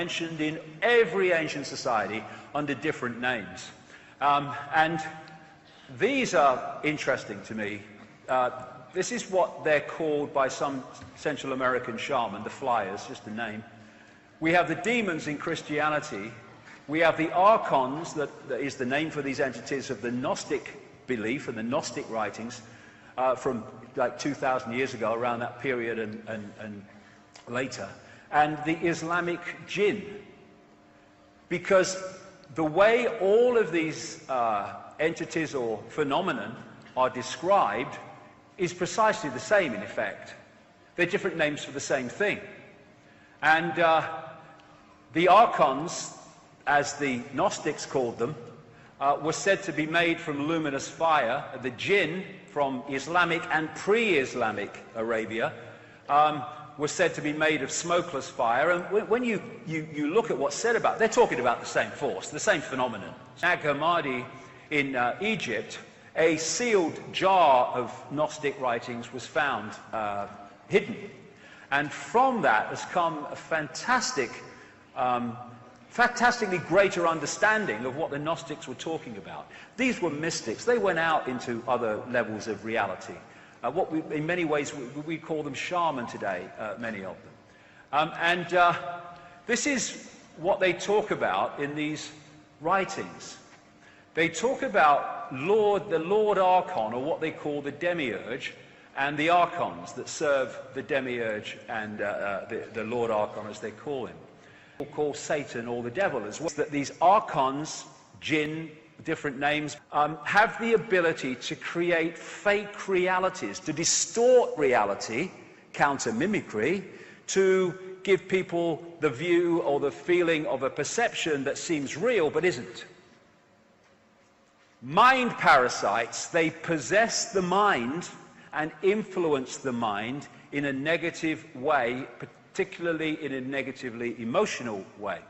mentioned in every ancient society under different names. And these are interesting to me. This is what they're called by some Central American shaman, the flyers, just a name. We have the demons in Christianity. We have the archons, that is the name for these entities of the Gnostic belief and the Gnostic writings from like 2,000 years ago, around that period and later. And the Islamic jinn. Because the way all of these entities or phenomenon are described is precisely the same in effect. They're different names for the same thing. And the archons, as the Gnostics called them, were said to be made from luminous fire. The jinn from Islamic and pre-Islamic Arabia was said to be made of smokeless fire. And when you look at what's said about it, they're talking about the same force, the same phenomenon. Nag Hammadi in Egypt, a sealed jar of Gnostic writings was found hidden. And from that has come a fantastically greater understanding of what the Gnostics were talking about. These were mystics. They went out into other levels of reality. In many ways, we call them shaman today, many of them. This is what they talk about in these writings. They talk about the Lord Archon, or what they call the Demiurge, and the Archons that serve the Demiurge and the Lord Archon, as they call him. People call Satan or the devil as well. That these Archons, jinn, different names, have the ability to create fake realities, to distort reality, counter-mimicry, to give people the view or the feeling of a perception that seems real but isn't. Mind parasites, they possess the mind and influence the mind in a negative way, particularly in a negatively emotional way.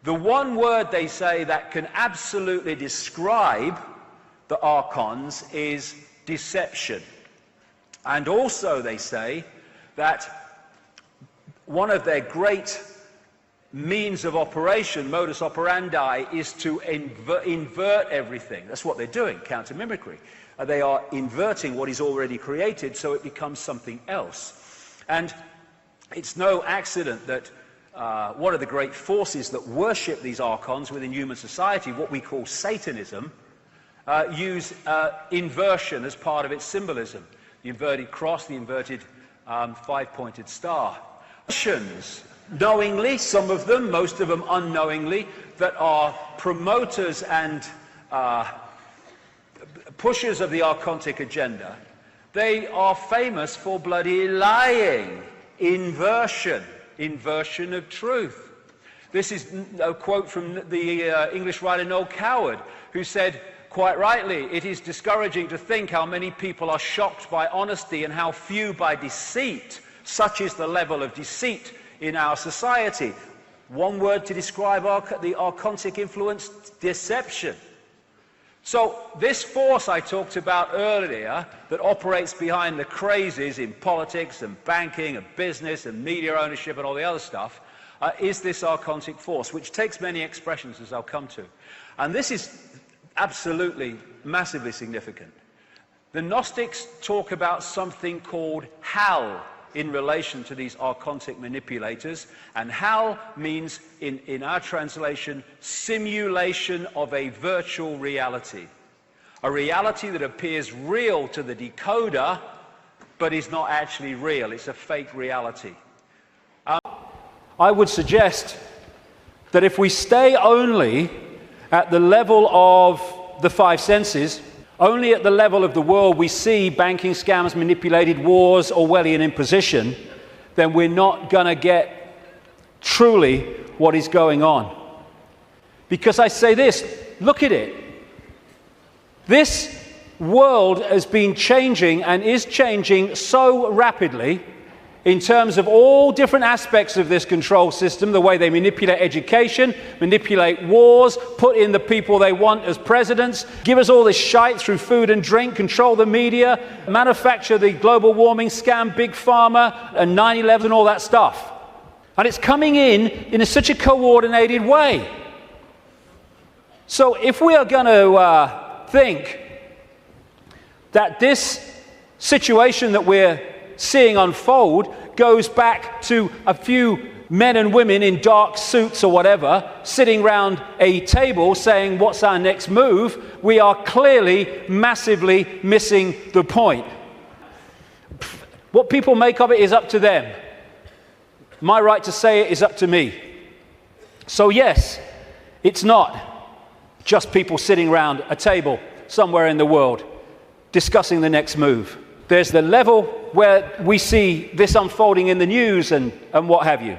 The one word they say that can absolutely describe the archons is deception. And also they say that one of their great means of operation, modus operandi, is to invert everything. That's what they're doing, counter-mimicry. They are inverting what is already created so it becomes something else. And it's no accident that one of the great forces that worship these archons within human society, what we call Satanism, use inversion as part of its symbolism. The inverted cross, the inverted five-pointed star. Russians, knowingly, some of them, most of them unknowingly, that are promoters and pushers of the archontic agenda, they are famous for bloody lying, inversion of truth. This is a quote from the English writer Noel Coward, who said, quite rightly, "It is discouraging to think how many people are shocked by honesty and how few by deceit. Such is the level of deceit in our society." One word to describe the archontic influence: deception. So this force I talked about earlier that operates behind the crazes in politics and banking and business and media ownership and all the other stuff is this archontic force, which takes many expressions, as I'll come to. And this is absolutely, massively significant. The Gnostics talk about something called hell in relation to these archontic manipulators, and hell means, in our translation, simulation of a virtual reality. A reality that appears real to the decoder, but is not actually real. It's a fake reality. I would suggest that if we stay only at the level of the five senses, only at the level of the world we see banking scams, manipulated wars, Orwellian imposition, then we're not going to get truly what is going on. Because I say this, look at it. This world has been changing and is changing so rapidly in terms of all different aspects of this control system, the way they manipulate education, manipulate wars, put in the people they want as presidents, give us all this shite through food and drink, control the media, manufacture the global warming scam, big pharma, and 9/11 and all that stuff. And it's coming in such a coordinated way. So if we are going to think that this situation that we're seeing unfold goes back to a few men and women in dark suits or whatever, sitting round a table saying, what's our next move? We are clearly massively missing the point. What people make of it is up to them. My right to say it is up to me. So yes, it's not just people sitting round a table somewhere in the world discussing the next move. There's the level where we see this unfolding in the news and what have you.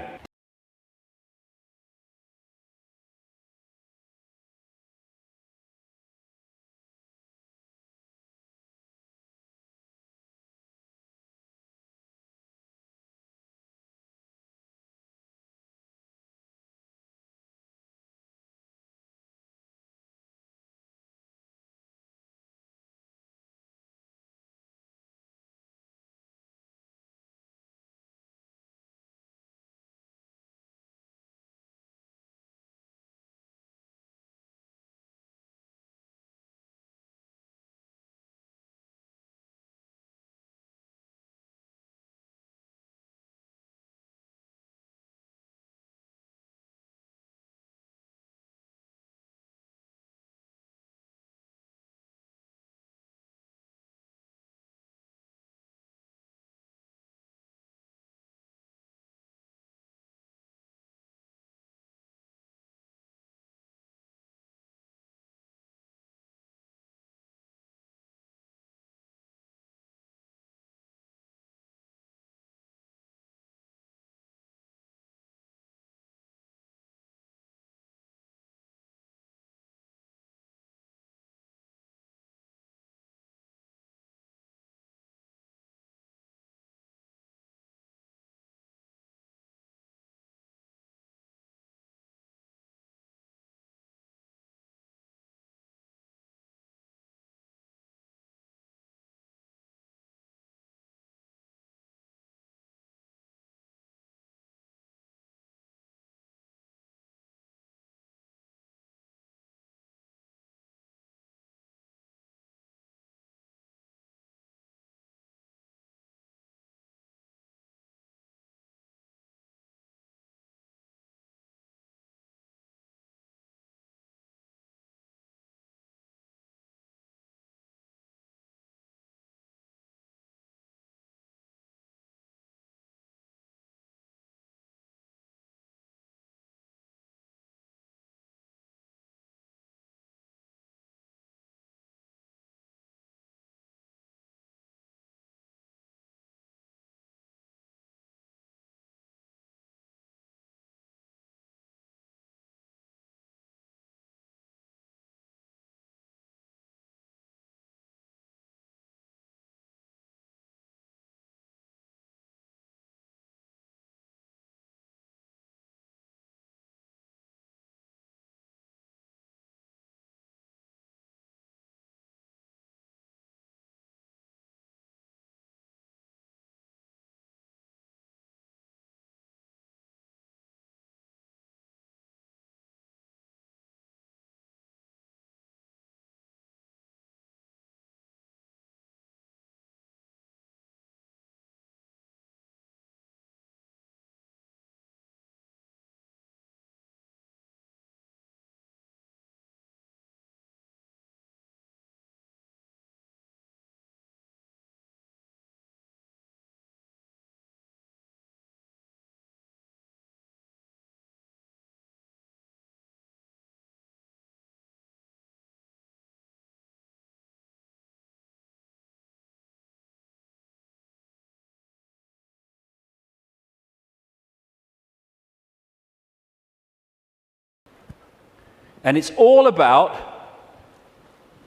And it's all about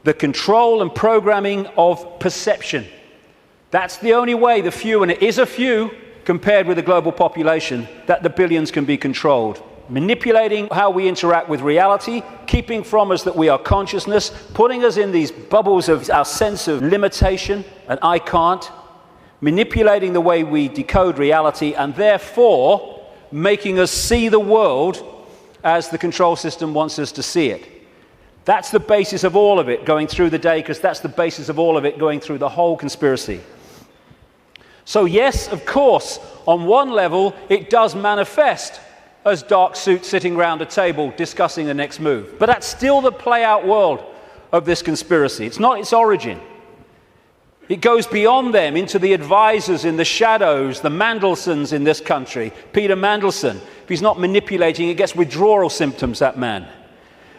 the control and programming of perception. That's the only way the few, and it is a few compared with the global population, that the billions can be controlled. Manipulating how we interact with reality, keeping from us that we are consciousness, putting us in these bubbles of our sense of limitation and I can't, manipulating the way we decode reality, and therefore making us see the world as the control system wants us to see it. That's the basis of all of it going through the day, because that's the basis of all of it going through the whole conspiracy. So yes, of course, on one level, it does manifest as dark suits sitting around a table discussing the next move. But that's still the play-out world of this conspiracy. It's not its origin. It goes beyond them into the advisors in the shadows, the Mandelsons in this country. Peter Mandelson, if he's not manipulating, he gets withdrawal symptoms, that man.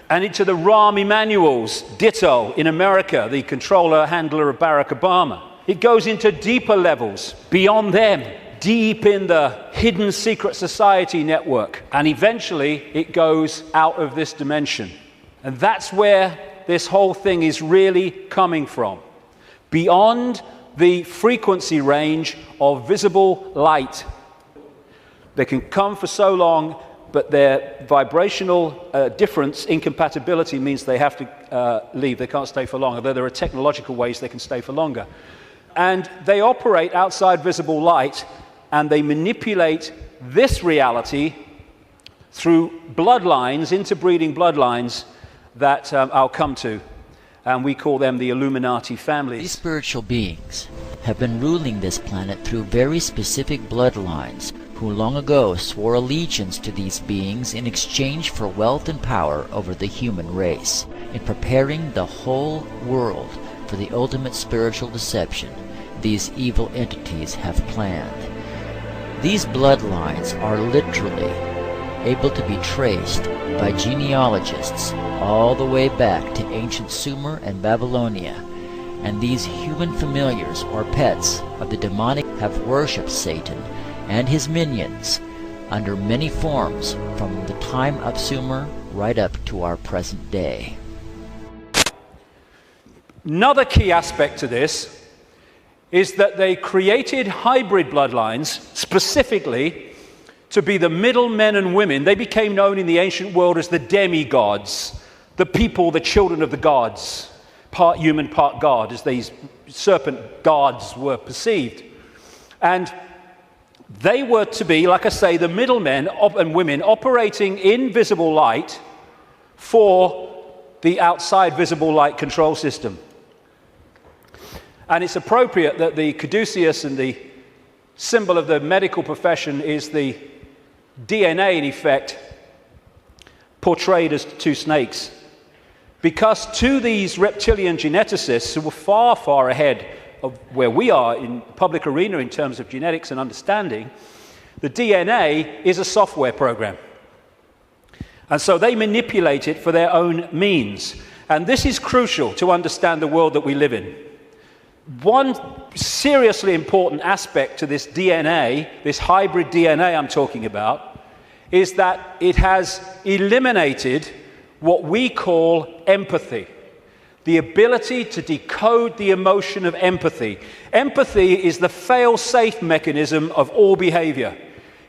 And into the Rahm Emanuels, ditto, in America, the controller, handler of Barack Obama. It goes into deeper levels, beyond them, deep in the hidden secret society network. And eventually, it goes out of this dimension. And that's where this whole thing is really coming from. Beyond the frequency range of visible light. They can come for so long, but their vibrational difference, incompatibility, means they have to leave. They can't stay for long, although there are technological ways they can stay for longer. And they operate outside visible light, and they manipulate this reality through bloodlines, interbreeding bloodlines that I'll come to. And we call them the Illuminati families. These spiritual beings have been ruling this planet through very specific bloodlines, who long ago swore allegiance to these beings in exchange for wealth and power over the human race, in preparing the whole world for the ultimate spiritual deception these evil entities have planned. These bloodlines are literally able to be traced by genealogists all the way back to ancient Sumer and Babylonia, and these human familiars or pets of the demonic have worshipped Satan and his minions under many forms from the time of Sumer right up to our present day. Another key aspect to this is that they created hybrid bloodlines specifically to be the middle men and women. They became known in the ancient world as the demigods, the people, the children of the gods, part human, part god, as these serpent gods were perceived. And they were to be, like I say, the middlemen and women operating in visible light for the outside visible light control system. And it's appropriate that the caduceus and the symbol of the medical profession is the DNA, in effect, portrayed as two snakes. Because to these reptilian geneticists, who were far, far ahead of where we are in public arena in terms of genetics and understanding, the DNA is a software program. And so they manipulate it for their own means. And this is crucial to understand the world that we live in. One seriously important aspect to this DNA, this hybrid DNA I'm talking about, is that it has eliminated what we call empathy. The ability to decode the emotion of empathy. Empathy is the fail-safe mechanism of all behavior.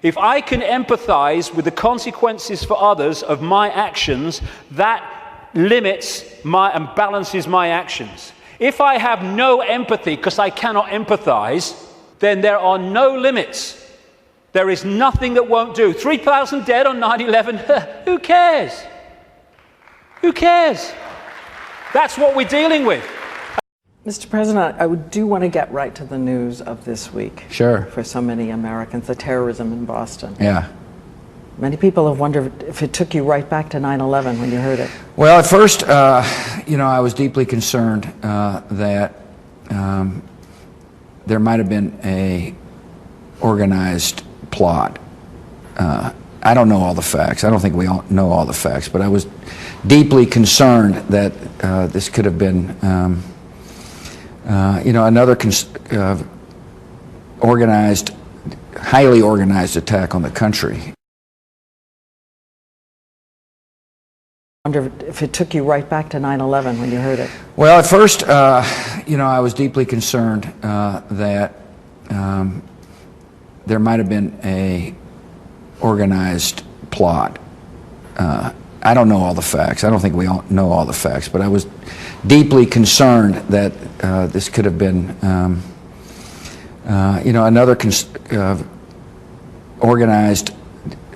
If I can empathize with the consequences for others of my actions, that limits and balances my actions. If I have no empathy because I cannot empathize, then there are no limits. There is nothing that won't do. 3,000 dead on 9/11, who cares? Who cares? That's what we're dealing with. Mr. President, I do want to get right to the news of this week. Sure. For so many Americans, the terrorism in Boston. Yeah. Many people have wondered if it took you right back to 9/11 when you heard it. Well, at first, I was deeply concerned that there might have been a organized plot. I don't know all the facts. I don't think we all know all the facts, but I was deeply concerned that this could have been, another organized, highly organized attack on the country. I wonder if it took you right back to 9/11 when you heard it. Well, at first, I was deeply concerned that there might have been a organized plot. I don't know all the facts. I don't think we all know all the facts, but I was deeply concerned that this could have been, another organized,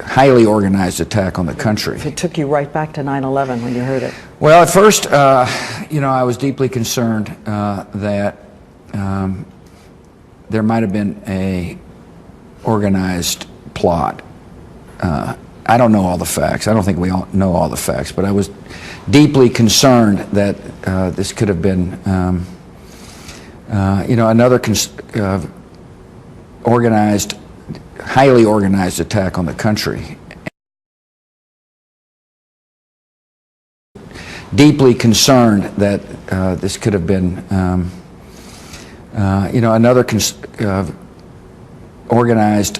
highly organized attack on the country. It took you right back to 9/11 when you heard it. Well, at first, I was deeply concerned that there might have been a organized plot. I don't know all the facts. I don't think we all know all the facts, but I was deeply concerned that this could have been, another organized, highly organized attack on the country. Deeply concerned that this could have been, another organized,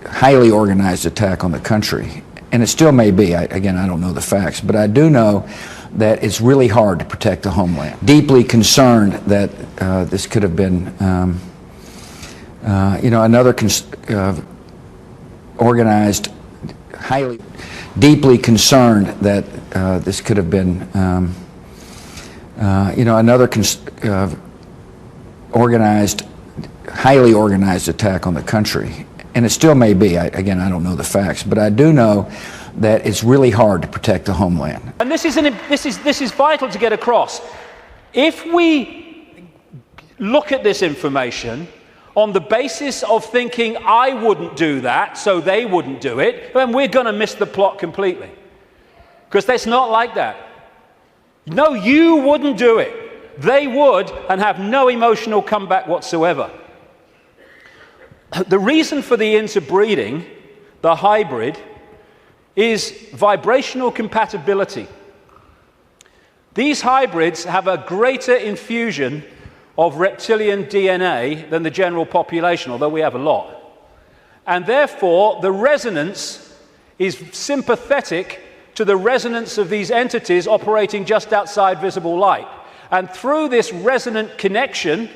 highly organized attack on the country. And it still may be. Again, I don't know the facts, but I do know that it's really hard to protect the homeland. Deeply concerned that this could have been, another organized, highly, deeply concerned that this could have been, another organized, highly organized attack on the country. And it still may be. Again, I don't know the facts, but I do know that it's really hard to protect the homeland. And this is vital to get across. If we look at this information on the basis of thinking I wouldn't do that, so they wouldn't do it, then we're going to miss the plot completely. Because that's not like that. No, you wouldn't do it. They would, and have no emotional comeback whatsoever. The reason for the interbreeding, the hybrid, is vibrational compatibility. These hybrids have a greater infusion of reptilian DNA than the general population, although we have a lot. And therefore, the resonance is sympathetic to the resonance of these entities operating just outside visible light. And through this resonant connection,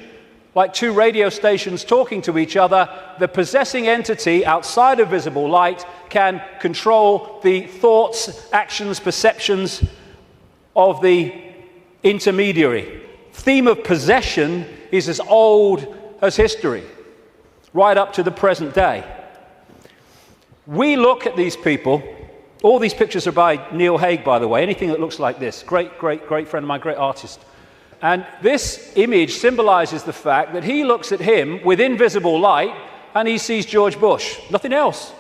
like two radio stations talking to each other, the possessing entity outside of visible light can control the thoughts, actions, perceptions of the intermediary. Theme of possession is as old as history, right up to the present day. We look at these people. All these pictures are by Neil Haig, by the way. Anything that looks like this. Great, great, great friend of mine, great artist. And this image symbolizes the fact that he looks at him with invisible light and he sees George Bush, nothing else.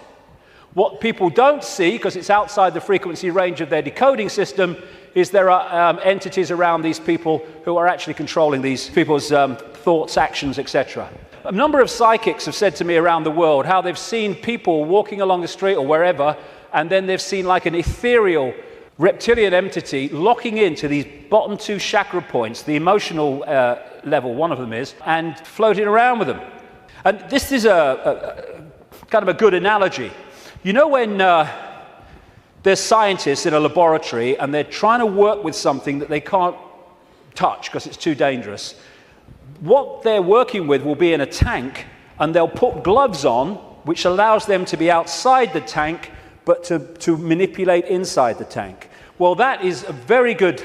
What people don't see, because it's outside the frequency range of their decoding system, is there are entities around these people who are actually controlling these people's thoughts, actions, etc. A number of psychics have said to me around the world how they've seen people walking along the street or wherever, and then they've seen like an ethereal reptilian entity locking into these bottom two chakra points, the emotional level, one of them is, and floating around with them. And this is a kind of a good analogy. You know when there's scientists in a laboratory and they're trying to work with something that they can't touch because it's too dangerous, what they're working with will be in a tank, and they'll put gloves on, which allows them to be outside the tank, but to manipulate inside the tank. Well, that is a very good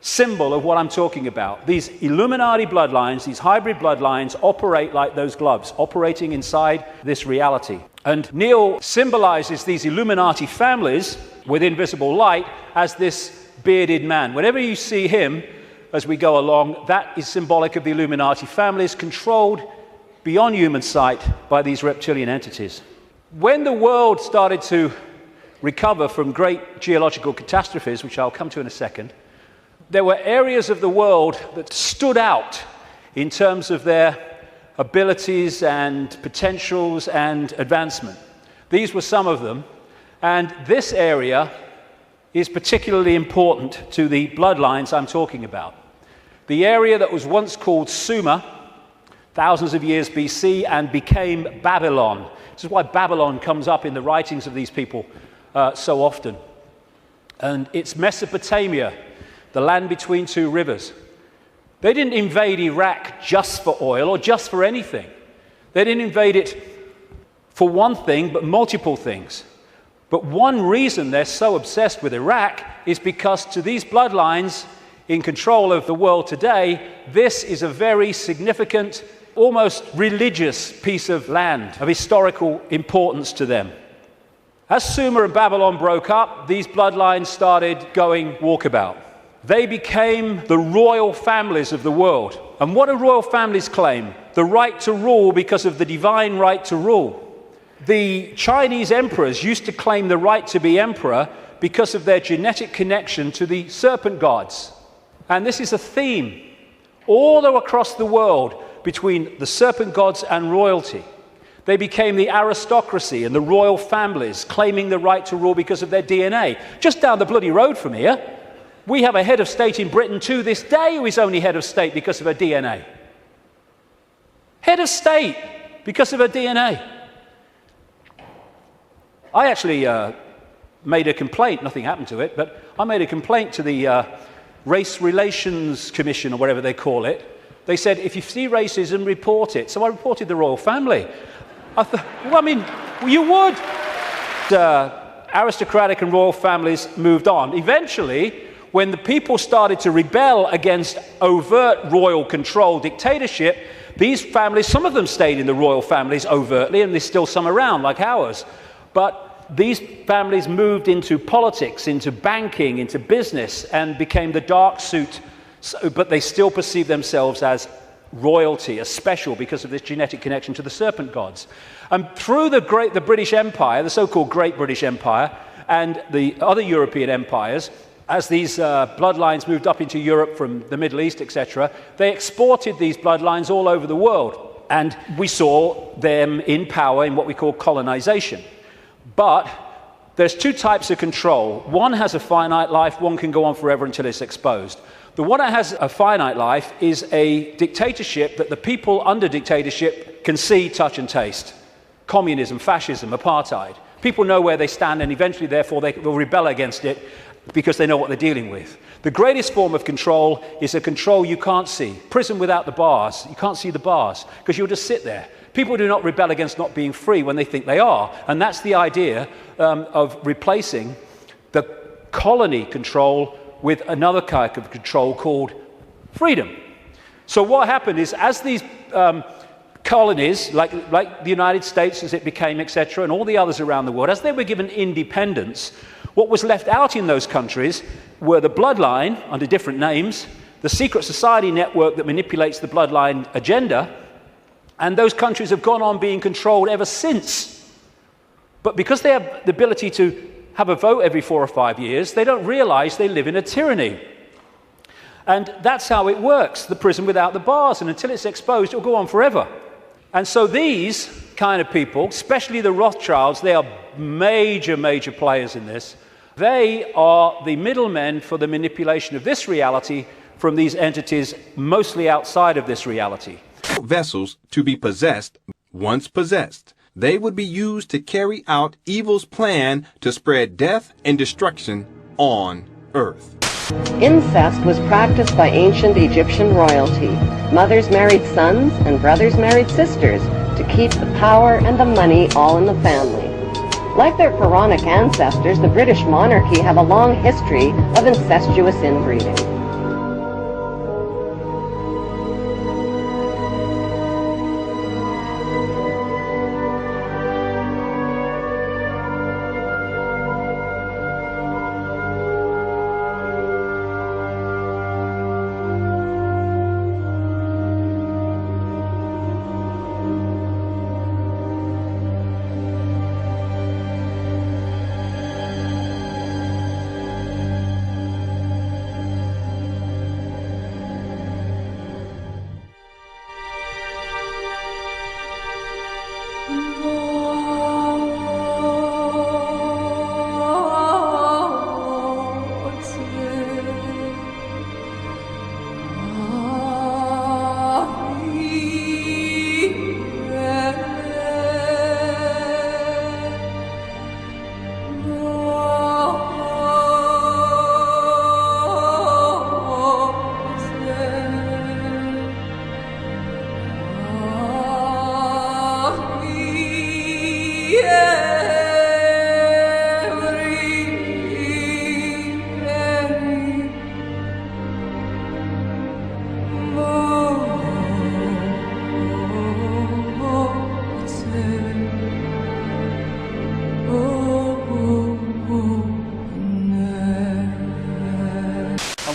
symbol of what I'm talking about. These Illuminati bloodlines, these hybrid bloodlines, operate like those gloves, operating inside this reality. And Neil symbolizes these Illuminati families with invisible light as this bearded man. Whenever you see him as we go along, that is symbolic of the Illuminati families controlled beyond human sight by these reptilian entities. When the world started to recover from great geological catastrophes, which I'll come to in a second, there were areas of the world that stood out in terms of their abilities and potentials and advancement. These were some of them, and this area is particularly important to the bloodlines I'm talking about. The area that was once called Sumer, thousands of years BC, and became Babylon. This is why Babylon comes up in the writings of these people so often. And it's Mesopotamia, the land between two rivers. They didn't invade Iraq just for oil or just for anything. They didn't invade it for one thing, but multiple things. But one reason they're so obsessed with Iraq is because to these bloodlines in control of the world today, this is a very significant, almost religious piece of land of historical importance to them. As Sumer and Babylon broke up, these bloodlines started going walkabout. They became the royal families of the world. And what do royal families claim? The right to rule because of the divine right to rule. The Chinese emperors used to claim the right to be emperor because of their genetic connection to the serpent gods. And this is a theme all across the world between the serpent gods and royalty. They became the aristocracy and the royal families, claiming the right to rule because of their DNA. Just down the bloody road from here, we have a head of state in Britain to this day who is only head of state because of her DNA. Head of state because of her DNA. I actually made a complaint, nothing happened to it, but I made a complaint to the Race Relations Commission, or whatever they call it. They said, if you see racism, report it. So I reported the royal family. I thought, well, I mean, you would. Aristocratic and royal families moved on. Eventually, when the people started to rebel against overt royal control dictatorship, these families, some of them stayed in the royal families overtly, and there's still some around, like ours. But these families moved into politics, into banking, into business, and became the dark suit, but they still perceive themselves as royalty, as special, because of this genetic connection to the serpent gods. And through the British Empire, the so-called Great British Empire, and the other European empires, as these bloodlines moved up into Europe from the Middle East, etc., they exported these bloodlines all over the world. And we saw them in power in what we call colonization. But there's two types of control. One has a finite life, one can go on forever until it's exposed. The one that has a finite life is a dictatorship that the people under dictatorship can see, touch, and taste. Communism, fascism, apartheid. People know where they stand, and eventually, therefore, they will rebel against it because they know what they're dealing with. The greatest form of control is a control you can't see. Prison without the bars. You can't see the bars because you'll just sit there. People do not rebel against not being free when they think they are. And that's the idea of replacing the colony control with another kind of control called freedom. So what happened is, as these colonies, like the United States as it became, etc., and all the others around the world, as they were given independence, what was left out in those countries were the bloodline, under different names, the secret society network that manipulates the bloodline agenda, and those countries have gone on being controlled ever since. But because they have the ability to have a vote every 4 or 5 years, they don't realize they live in a tyranny. And that's how it works, the prison without the bars. And until it's exposed, it'll go on forever. And so these kind of people, especially the Rothschilds, they are major, major players in this. They are the middlemen for the manipulation of this reality from these entities mostly outside of this reality. Vessels to be possessed. Once possessed, they would be used to carry out evil's plan to spread death and destruction on earth. Incest was practiced by ancient Egyptian royalty. Mothers married sons and brothers married sisters to keep the power and the money all in the family. Like their pharaonic ancestors, the British monarchy have a long history of incestuous inbreeding.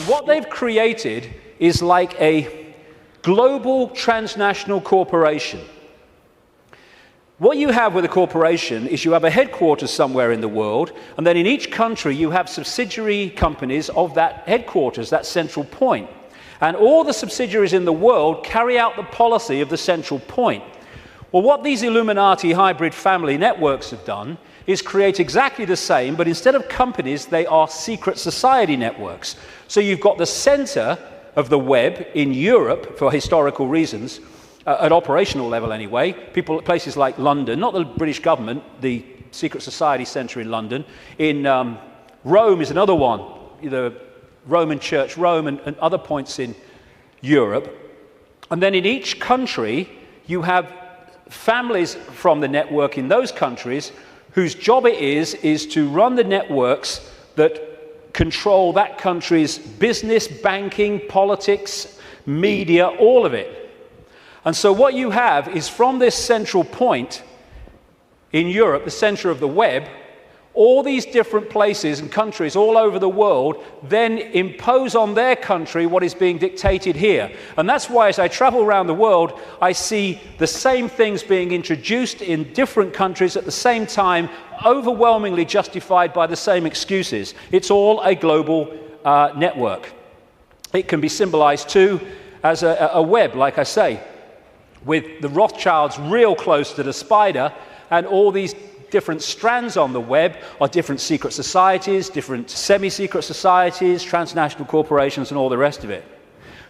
what they've created is like a global transnational corporation. What you have with a corporation is you have a headquarters somewhere in the world, and then in each country you have subsidiary companies of that headquarters, that central point. And all the subsidiaries in the world carry out the policy of the central point. Well, what these Illuminati hybrid family networks have done is create exactly the same, but instead of companies, they are secret society networks. So you've got the center of the web in Europe, for historical reasons, at operational level anyway, people at places like London, not the British government, the secret society centre in London. In Rome is another one, the Roman Church, Rome, and other points in Europe. And then in each country, you have families from the network in those countries whose job it is to run the networks that control that country's business, banking, politics, media, all of it. And so what you have is from this central point in Europe, the center of the web, all these different places and countries all over the world then impose on their country what is being dictated here. And that's why as I travel around the world, I see the same things being introduced in different countries at the same time, overwhelmingly justified by the same excuses. It's all a global network. It can be symbolized too as a web, like I say, with the Rothschilds real close to the spider, and all these different strands on the web are different secret societies, different semi-secret societies, transnational corporations, and all the rest of it.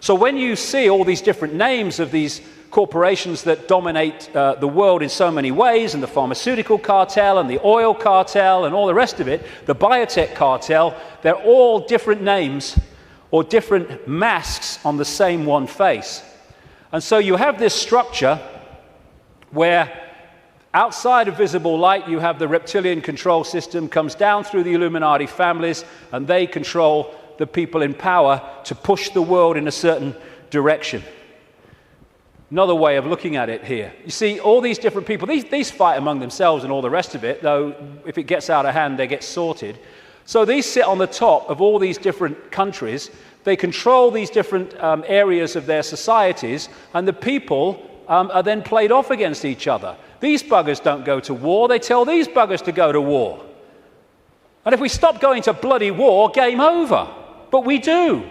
So when you see all these different names of these corporations that dominate the world in so many ways, and the pharmaceutical cartel, and the oil cartel, and all the rest of it, the biotech cartel, they're all different names or different masks on the same one face. And so you have this structure where outside of visible light you have the reptilian control system, comes down through the Illuminati families, and they control the people in power to push the world in a certain direction. Another way of looking at it here. You see, all these different people, these fight among themselves and all the rest of it, though if it gets out of hand, they get sorted. So these sit on the top of all these different countries. They control these different areas of their societies, and the people are then played off against each other. These buggers don't go to war, they tell these buggers to go to war. And if we stop going to bloody war, game over. But we do.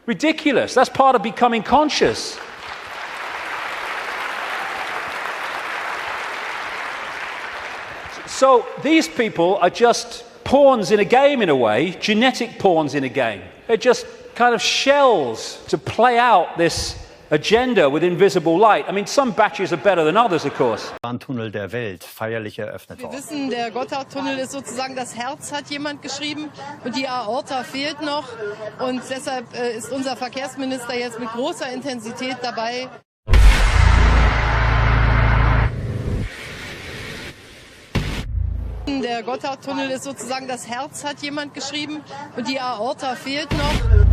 Ridiculous. That's part of becoming conscious. So these people are just pawns in a game in a way, genetic pawns in a game. They're just kind of shells to play out this agenda with invisible light. I mean, some batches are better than others, of course. Tunnel der Welt feierlich eröffnet worden. Wir wissen, der Gotthardtunnel ist sozusagen das Herz, hat jemand geschrieben, und die Aorta fehlt noch, und deshalb ist unser Verkehrsminister jetzt mit großer Intensität dabei. Der Gotthardtunnel ist sozusagen das Herz, hat jemand geschrieben, und die Aorta fehlt noch.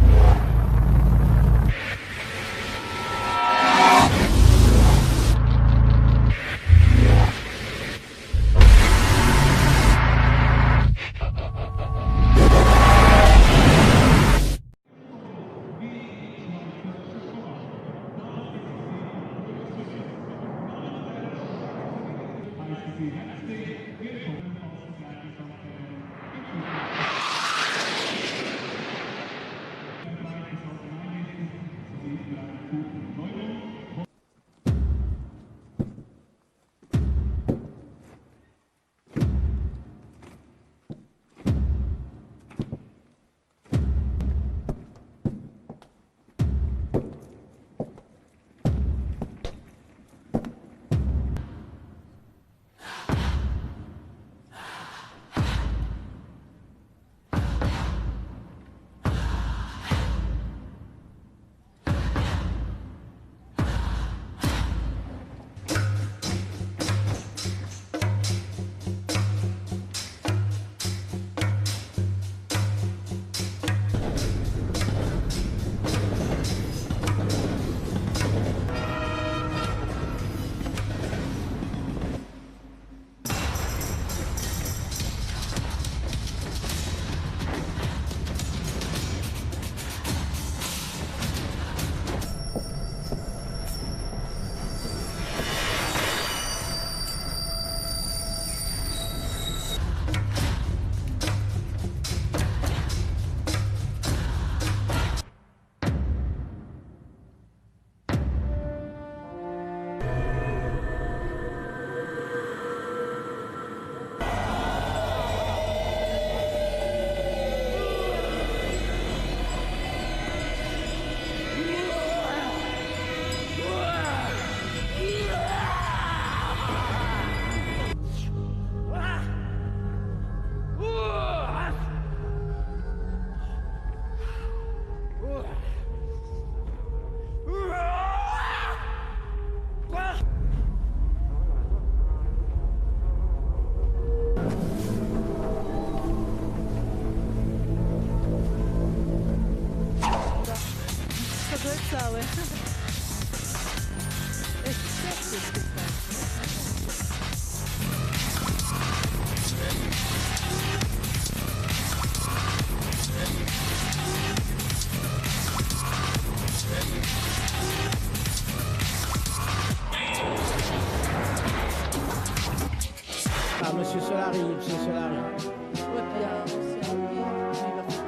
całe. Estetycznie. Ah, monsieur Solari, monsieur Solari. Ouais, puis, c'est un peu- il va faire-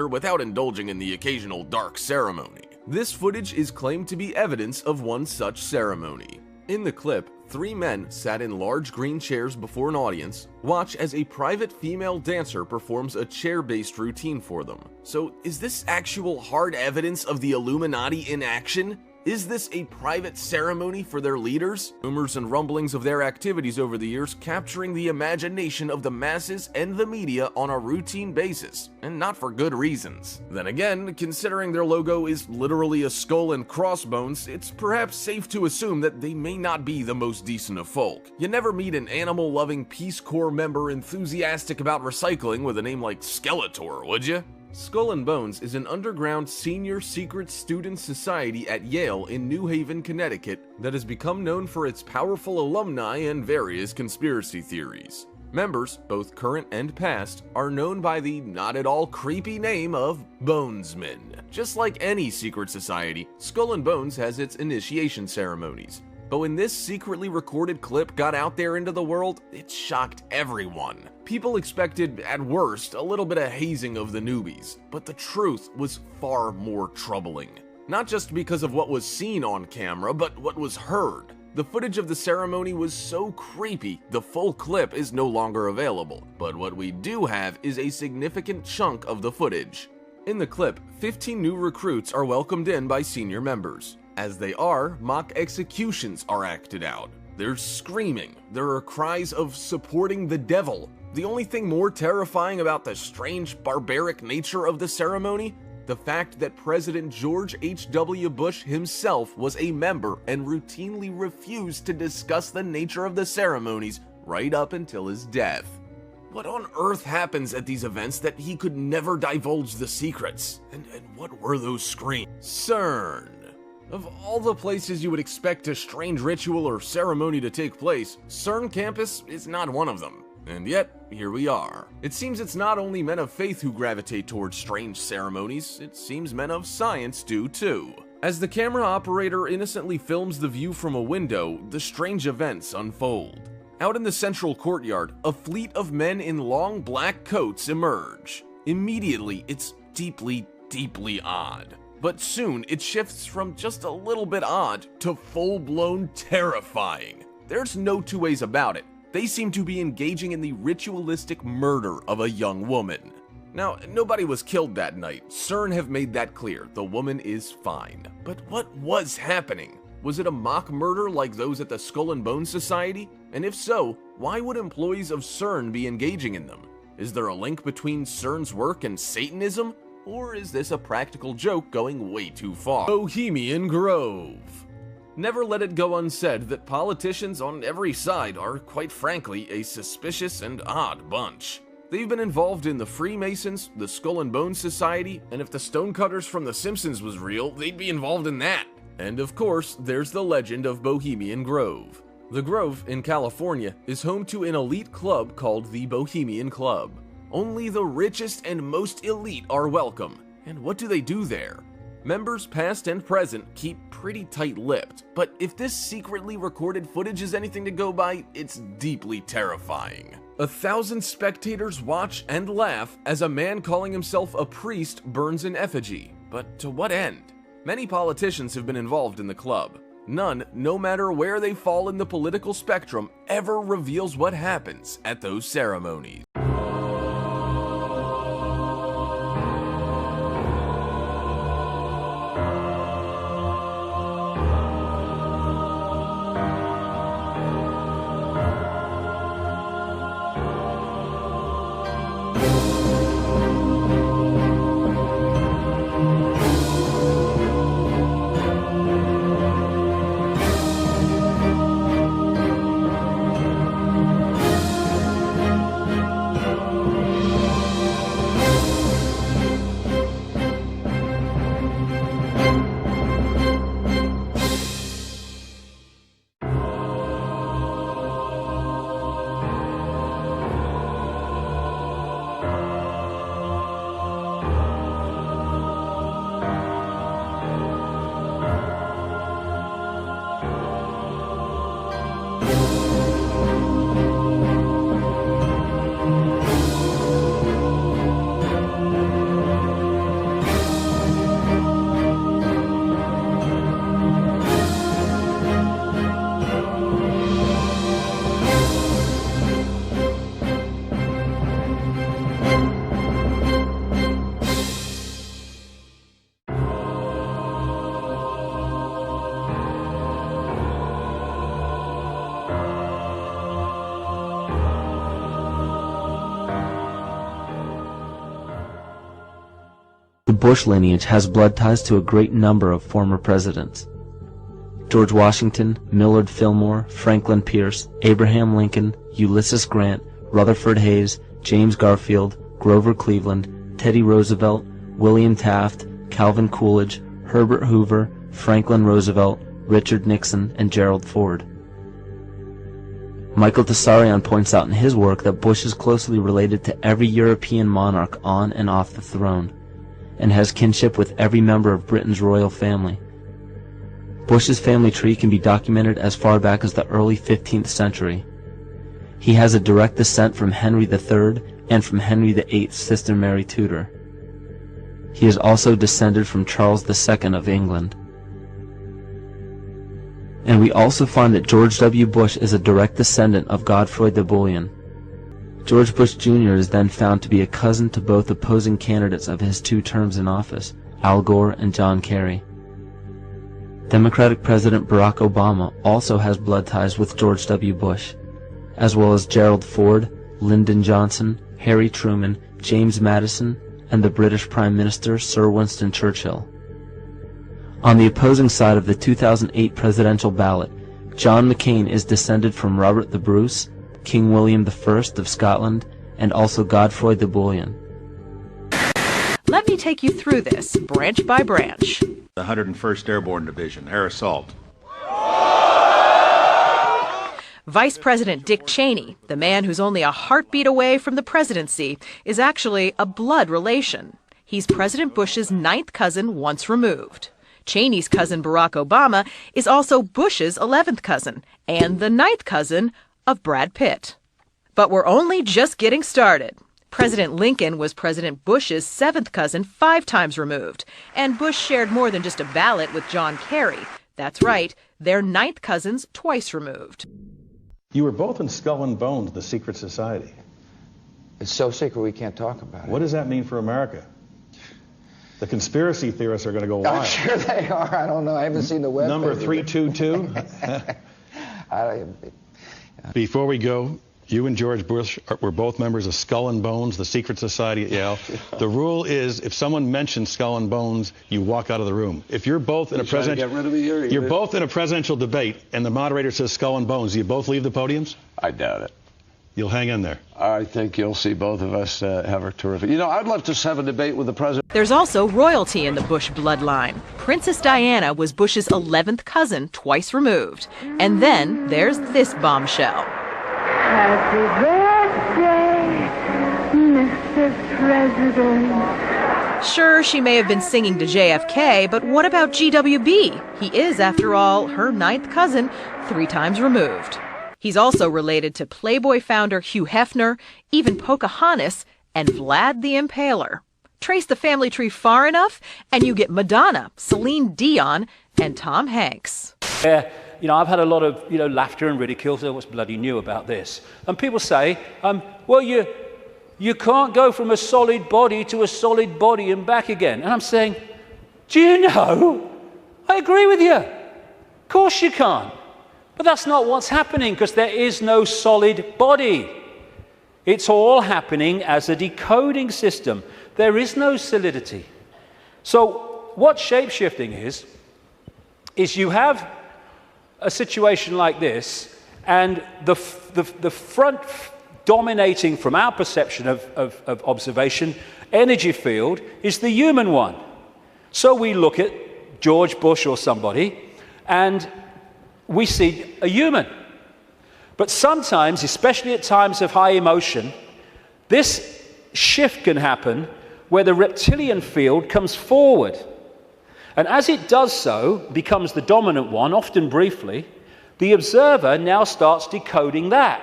without indulging in the occasional dark ceremony. This footage is claimed to be evidence of one such ceremony. In the clip, 3 men sat in large green chairs before an audience, watch as a private female dancer performs a chair-based routine for them. So is this actual hard evidence of the Illuminati in action? Is this a private ceremony for their leaders? Rumors and rumblings of their activities over the years capturing the imagination of the masses and the media on a routine basis, and not for good reasons. Then again, considering their logo is literally a skull and crossbones, it's perhaps safe to assume that they may not be the most decent of folk. You never meet an animal-loving Peace Corps member enthusiastic about recycling with a name like Skeletor, would you? Skull and Bones is an underground senior secret student society at Yale in New Haven, Connecticut that has become known for its powerful alumni and various conspiracy theories. Members, both current and past, are known by the not at all creepy name of Bonesmen. Just like any secret society, Skull and Bones has its initiation ceremonies. But when this secretly recorded clip got out there into the world, it shocked everyone. People expected, at worst, a little bit of hazing of the newbies, but the truth was far more troubling. Not just because of what was seen on camera, but what was heard. The footage of the ceremony was so creepy, the full clip is no longer available, but what we do have is a significant chunk of the footage. In the clip, 15 new recruits are welcomed in by senior members. As they are, mock executions are acted out. There's screaming, there are cries of supporting the devil. The only thing more terrifying about the strange, barbaric nature of the ceremony? The fact that President George H.W. Bush himself was a member and routinely refused to discuss the nature of the ceremonies right up until his death. What on earth happens at these events that he could never divulge the secrets? And what were those screams? CERN. Of all the places you would expect a strange ritual or ceremony to take place, CERN campus is not one of them. And yet, here we are. It seems it's not only men of faith who gravitate towards strange ceremonies, it seems men of science do too. As the camera operator innocently films the view from a window, the strange events unfold. Out in the central courtyard, a fleet of men in long black coats emerge. Immediately, it's deeply, deeply odd. But soon, it shifts from just a little bit odd to full-blown terrifying. There's no two ways about it. They seem to be engaging in the ritualistic murder of a young woman. Now, nobody was killed that night. CERN have made that clear. The woman is fine. But what was happening? Was it a mock murder like those at the Skull and Bones Society? And if so, why would employees of CERN be engaging in them? Is there a link between CERN's work and Satanism? Or is this a practical joke going way too far? Bohemian Grove. Never let it go unsaid that politicians on every side are, quite frankly, a suspicious and odd bunch. They've been involved in the Freemasons, the Skull and Bones Society, and if the Stonecutters from The Simpsons was real, they'd be involved in that. And of course, there's the legend of Bohemian Grove. The Grove, in California, is home to an elite club called the Bohemian Club. Only the richest and most elite are welcome. And what do they do there? Members past and present keep pretty tight-lipped, but if this secretly recorded footage is anything to go by, it's deeply terrifying. 1,000 spectators watch and laugh as a man calling himself a priest burns an effigy. But to what end? Many politicians have been involved in the club. None, no matter where they fall in the political spectrum, ever reveals what happens at those ceremonies. The Bush lineage has blood ties to a great number of former presidents. George Washington, Millard Fillmore, Franklin Pierce, Abraham Lincoln, Ulysses Grant, Rutherford Hayes, James Garfield, Grover Cleveland, Teddy Roosevelt, William Taft, Calvin Coolidge, Herbert Hoover, Franklin Roosevelt, Richard Nixon, and Gerald Ford. Michael Tessarion points out in his work that Bush is closely related to every European monarch on and off the throne, and has kinship with every member of Britain's royal family. Bush's family tree can be documented as far back as the early 15th century. He has a direct descent from Henry III and from Henry VIII's sister Mary Tudor. He is also descended from Charles II of England. And we also find that George W. Bush is a direct descendant of Godfrey de Bouillon. George Bush Jr. is then found to be a cousin to both opposing candidates of his 2 terms in office, Al Gore and John Kerry. Democratic President Barack Obama also has blood ties with George W. Bush, as well as Gerald Ford, Lyndon Johnson, Harry Truman, James Madison, and the British Prime Minister Sir Winston Churchill. On the opposing side of the 2008 presidential ballot, John McCain is descended from Robert the Bruce, King William I of Scotland, and also Godfrey de Bouillon. Let me take you through this, branch by branch. The 101st Airborne Division, Air Assault. Vice President Dick Cheney, the man who's only a heartbeat away from the presidency, is actually a blood relation. He's President Bush's 9th cousin once removed. Cheney's cousin Barack Obama is also Bush's 11th cousin and the 9th cousin of Brad Pitt. But we're only just getting started. President Lincoln was President Bush's 7th cousin 5 times removed, and Bush shared more than just a ballot with John Kerry. That's right, they're 9th cousins twice removed. You were both in Skull and Bones, the secret society. It's so secret we can't talk about it. What does that mean for America? The conspiracy theorists are going to go wild. I'm sure they are. I don't know. I haven't seen the web. Number 322. Before we go, you and George Bush were both members of Skull and Bones, the secret society at Yale. The rule is, if someone mentions Skull and Bones, you walk out of the room. If you're both in a presidential, get rid of me here, you're both in a presidential debate, and the moderator says Skull and Bones, do you both leave the podiums? I doubt it. You'll hang in there. I think you'll see both of us have a terrific... You know, I'd love to have a debate with the president. There's also royalty in the Bush bloodline. Princess Diana was Bush's 11th cousin twice removed. And then there's this bombshell. Happy birthday, Mr. President. Sure, she may have been singing to JFK, but what about GWB? He is, after all, her 9th cousin 3 times removed. He's also related to Playboy founder Hugh Hefner, even Pocahontas, and Vlad the Impaler. Trace the family tree far enough, and you get Madonna, Celine Dion, and Tom Hanks. I've had a lot of, laughter and ridicule, so what's bloody new about this? And people say, well, you can't go from a solid body to a solid body and back again. And I'm saying, do you know? I agree with you. Of course you can't. But that's not what's happening, because there is no solid body. It's all happening as a decoding system. There is no solidity. So what shape-shifting is you have a situation like this, and the front dominating from our perception of observation energy field is the human one. So we look at George Bush or somebody, and we see a human. But sometimes, especially at times of high emotion, this shift can happen where the reptilian field comes forward. And as it does so, becomes the dominant one, often briefly, the observer now starts decoding that.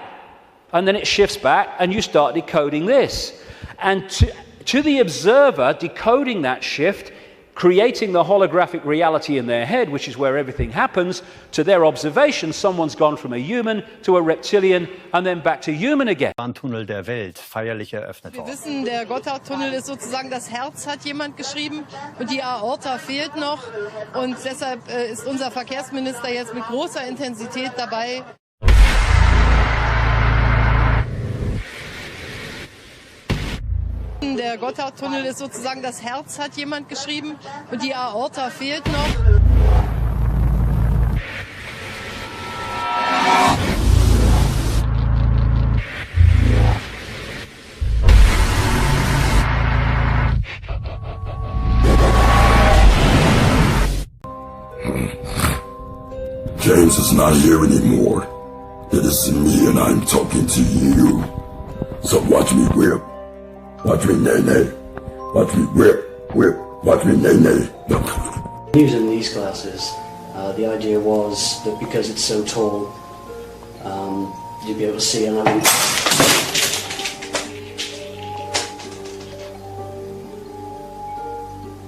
And then it shifts back, and you start decoding this. And to the observer, decoding that shift, creating the holographic reality in their head, which is where everything happens, to their observation, someone's gone from a human to a reptilian and then back to human again. Tunnel der Welt, feierlich eröffnet Wir worden. wissen, der Gotthardtunnel ist sozusagen, das Herz hat jemand geschrieben und die Aorta fehlt noch. Und deshalb ist unser Verkehrsminister jetzt mit großer Intensität dabei. Der Gotthardtunnel ist sozusagen, das Herz hat jemand geschrieben und die Aorta fehlt noch. James is not here anymore. It is me, and I'm talking to you. So watch me whip. Watch me nay-nay. Watch me whip, whip. Watch me nay-nay. Using these glasses, the idea was that because it's so tall, you'd be able to see. And I mean,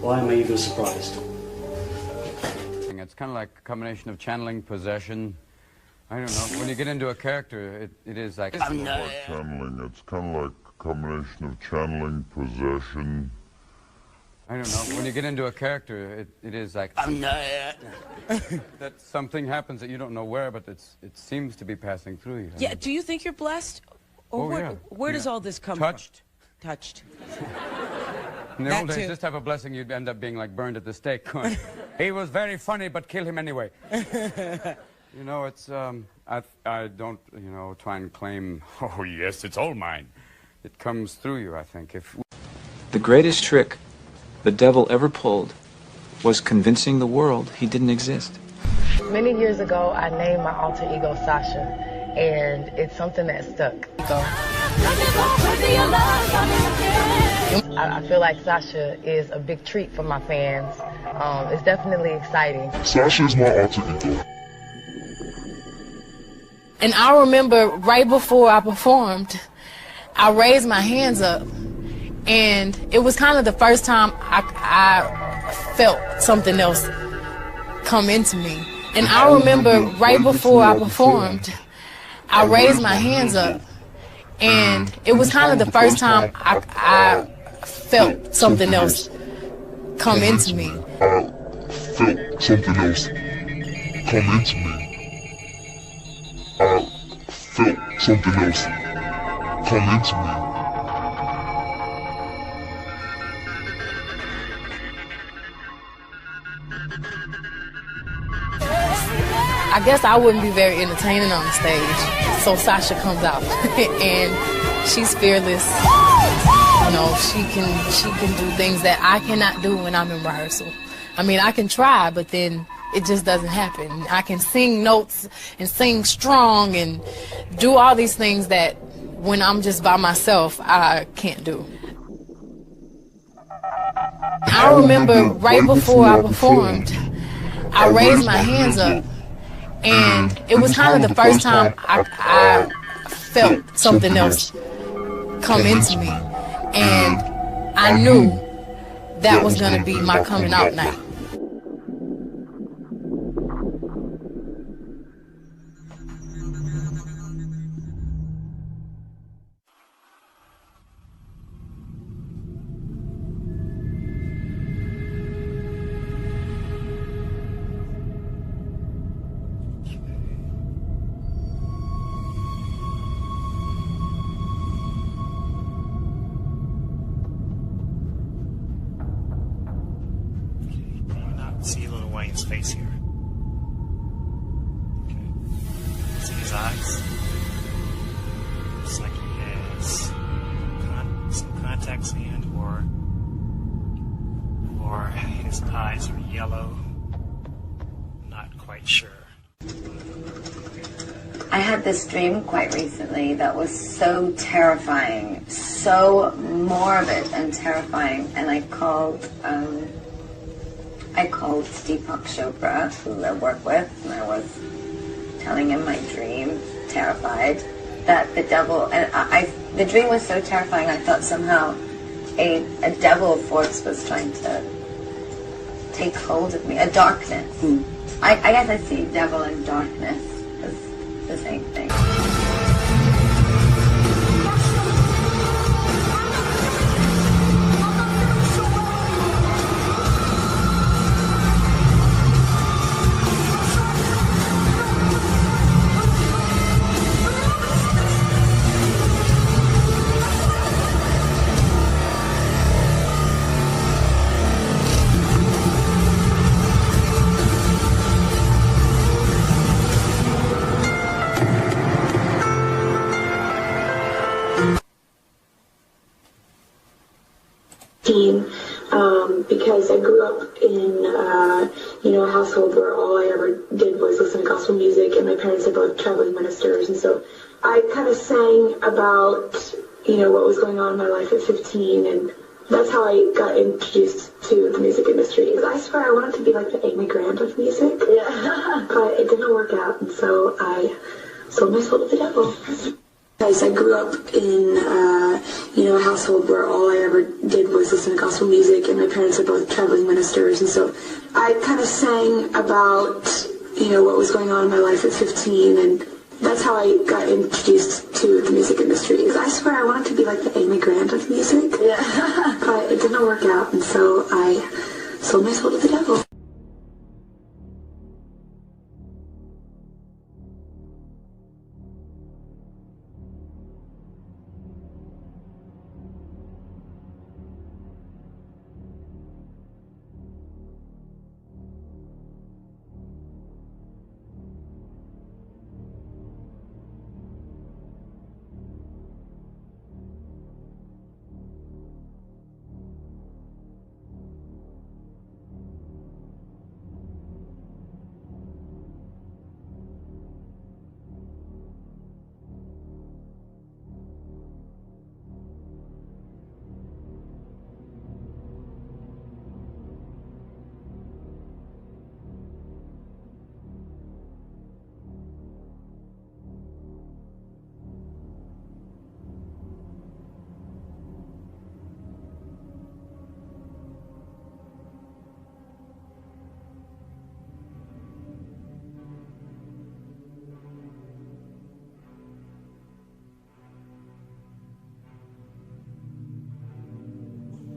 why am I even surprised? It's kind of like a combination of channeling, possession. I don't know. When you get into a character, it is like channeling. It's kind of like a combination of channeling, possession. I don't know. When you get into a character, it is like that something happens that you don't know where, but it seems to be passing through you. Yeah. Do you think you're blessed, or where does all this come from? Touched. In the old days, this type of blessing, you'd end up being like burned at the stake. He was very funny, but kill him anyway. You know, it's I don't try and claim. Oh yes, it's all mine. It comes through you, I think. The greatest trick the devil ever pulled was convincing the world he didn't exist. Many years ago, I named my alter ego Sasha, and it's something that stuck. I feel like Sasha is a big treat for my fans. It's definitely exciting. Sasha is my alter ego. And I remember right before I performed, I raised my hands up, and it was kind of the first time I felt something else come into me. And I remember right before I performed, I raised my hands up, and it was kind of the first time I felt something else come into me. I felt something else come into me. I felt something else come into me. I guess I wouldn't be very entertaining on the stage, so Sasha comes out, and she's fearless. You know, she can do things that I cannot do when I'm in rehearsal. I mean, I can try, but then it just doesn't happen. I can sing notes and sing strong and do all these things that when I'm just by myself, I can't do. I remember right before I performed, I raised my hands up, and it was kind of the first time I felt something else come into me. And I knew that was going to be my coming out night. See Lil Wayne's face here. Okay. See his eyes? Looks like he has some contacts in, or his eyes are yellow. Not quite sure. I had this dream quite recently that was so terrifying, so morbid and terrifying, and I called Deepak Chopra, who I work with, and I was telling him my dream, terrified, that the devil, and the dream was so terrifying, I thought somehow a devil force was trying to take hold of me, a darkness. I guess I see devil and darkness as the same thing. Because I grew up in a household where all I ever did was listen to gospel music, and my parents are both traveling ministers, and so I kind of sang about what was going on in my life at 15, and that's how I got introduced to the music industry. I swear I wanted to be like the Amy Grant of music, but it didn't work out, and so I sold my soul to the devil. Because I grew up in a household where all I ever did was listen to gospel music, and my parents are both traveling ministers, and so I kind of sang about what was going on in my life at 15, and that's how I got introduced to the music industry. I swear I wanted to be like the Amy Grant of music, but it didn't work out, and so I sold my soul to the devil.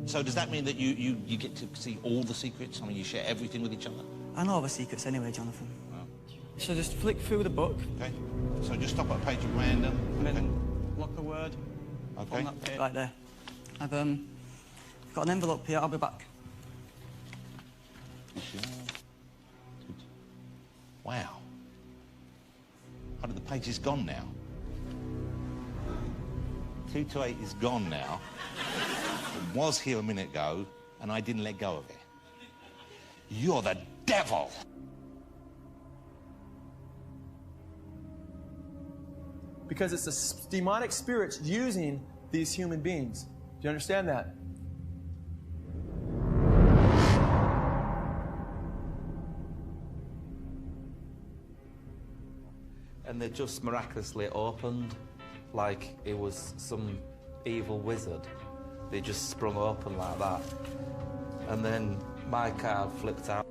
So does that mean that you get to see all the secrets? I mean, you share everything with each other? I know all the secrets anyway, Jonathan. Oh. So just flick through the book. Okay. So just stop at a page at random. And then lock the word on that page right there. I've got an envelope here. I'll be back. Wow. How did the pages gone now? 2 to 8 is gone now. It was here a minute ago, and I didn't let go of it. You're the devil! Because it's the demonic spirits using these human beings. Do you understand that? And they just miraculously opened like it was some evil wizard. They just sprung open like that. And then my card flipped out.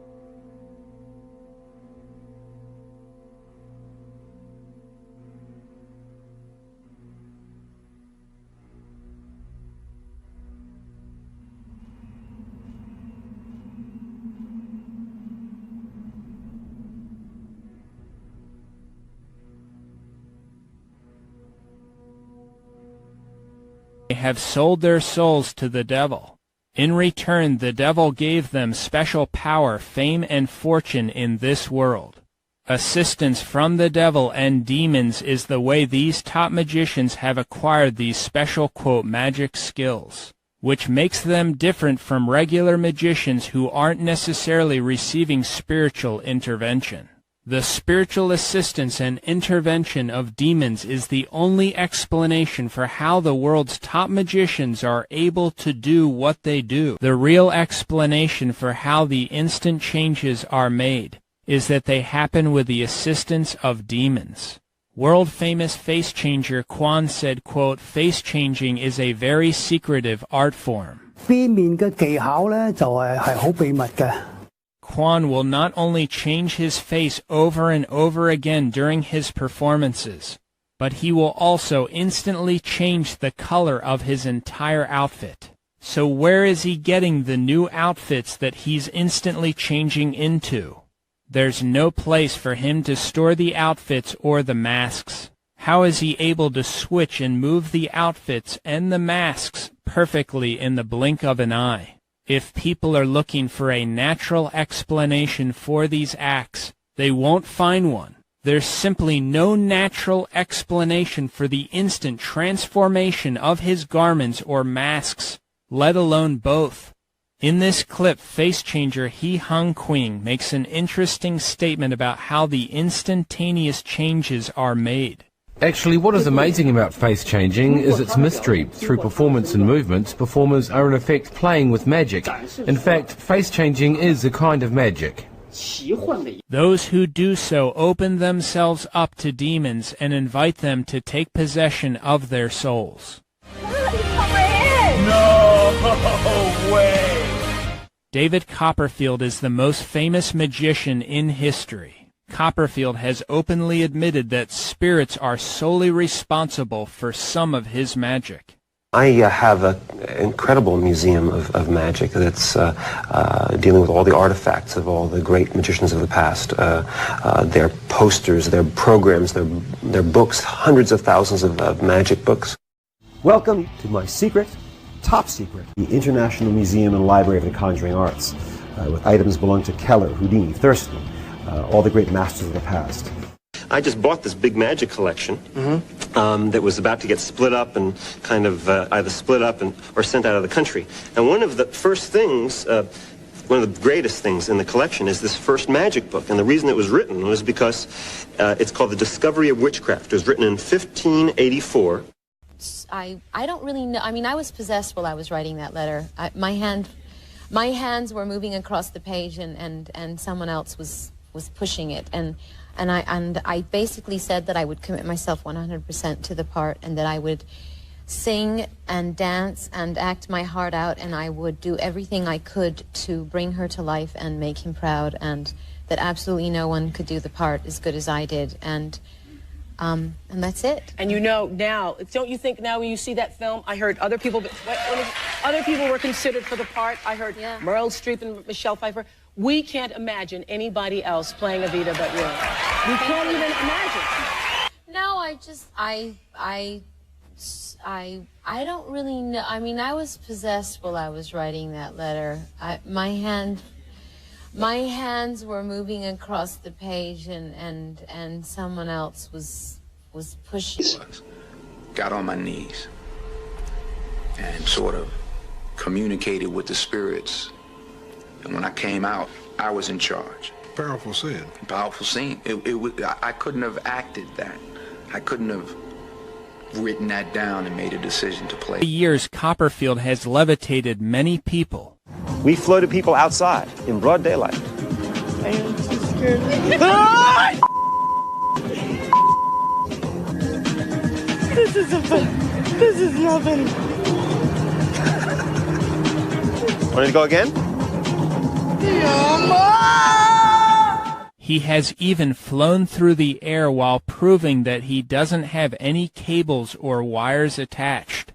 have sold their souls to the devil. In return, the devil gave them special power, fame, and fortune in this world. Assistance from the devil and demons is the way these top magicians have acquired these special, quote, magic skills, which makes them different from regular magicians who aren't necessarily receiving spiritual intervention. The spiritual assistance and intervention of demons is the only explanation for how the world's top magicians are able to do what they do. The real explanation for how the instant changes are made is that they happen with the assistance of demons. World-famous face changer Quan said, quote, face changing is a very secretive art form. 邊面嘅技巧呢，就係好秘密嘅。 Quan will not only change his face over and over again during his performances, but he will also instantly change the color of his entire outfit. So where is he getting the new outfits that he's instantly changing into? There's no place for him to store the outfits or the masks. How is he able to switch and move the outfits and the masks perfectly in the blink of an eye? If people are looking for a natural explanation for these acts, they won't find one. There's simply no natural explanation for the instant transformation of his garments or masks, let alone both. In this clip, face changer He Hung Qing makes an interesting statement about how the instantaneous changes are made. Actually, what is amazing about face changing is its mystery. Through performance and movements, performers are in effect playing with magic. In fact, face changing is a kind of magic. Those who do so open themselves up to demons and invite them to take possession of their souls. No way! David Copperfield is the most famous magician in history. Copperfield has openly admitted that spirits are solely responsible for some of his magic. I have an incredible museum of magic that's dealing with all the artifacts of all the great magicians of the past. Their posters, their programs, their books, hundreds of thousands of magic books. Welcome to my secret, top secret, the International Museum and Library of the Conjuring Arts, with items belonging to Keller, Houdini, Thurston, all the great masters of the past. I just bought this big magic collection that was about to get split up and kind of either split up or sent out of the country. And one of the first things, one of the greatest things in the collection is this first magic book. And the reason it was written was because it's called The Discovery of Witchcraft. It was written in 1584. I don't really know. I mean, I was possessed while I was writing that letter. My hands were moving across the page, and someone else was pushing it, and I basically said that I would commit myself 100% to the part, and that I would sing and dance and act my heart out, and I would do everything I could to bring her to life and make him proud, and that absolutely no one could do the part as good as I did, and that's it. And you know now, don't you think now when you see that film, I heard other people were considered for the part. I heard Meryl Streep and Michelle Pfeiffer. We can't imagine anybody else playing Evita but you. We can't even imagine. No, I don't really know. I mean, I was possessed while I was writing that letter. My hands were moving across the page, and someone else was pushing. Got on my knees and sort of communicated with the spirits. And when I came out, I was in charge. Powerful scene. Powerful scene. I couldn't have acted that. I couldn't have written that down and made a decision to play. For years, Copperfield has levitated many people. We floated people outside in broad daylight. I am too scared. This is nothing. Want to go again? He has even flown through the air while proving that he doesn't have any cables or wires attached.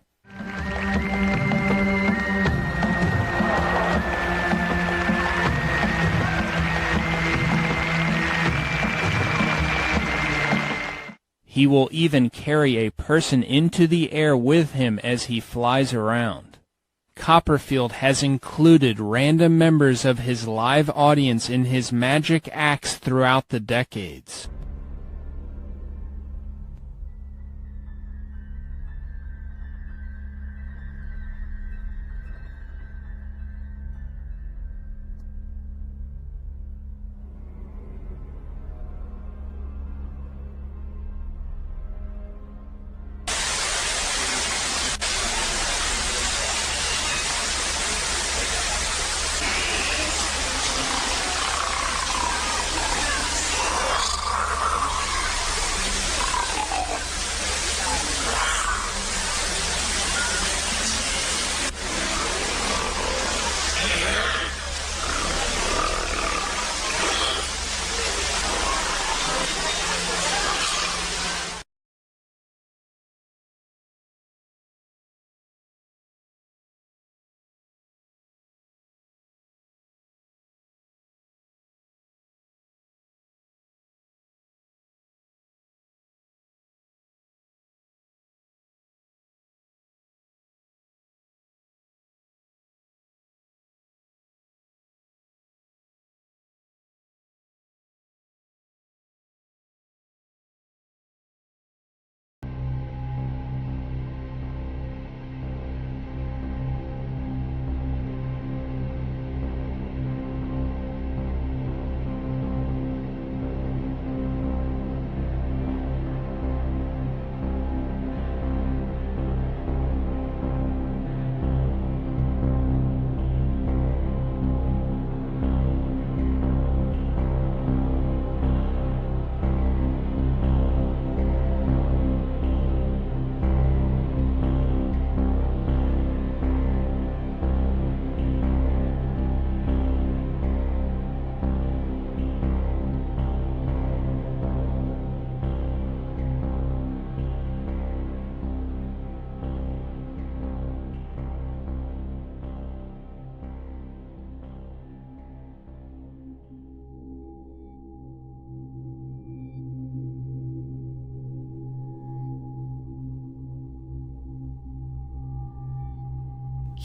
He will even carry a person into the air with him as he flies around. Copperfield has included random members of his live audience in his magic acts throughout the decades.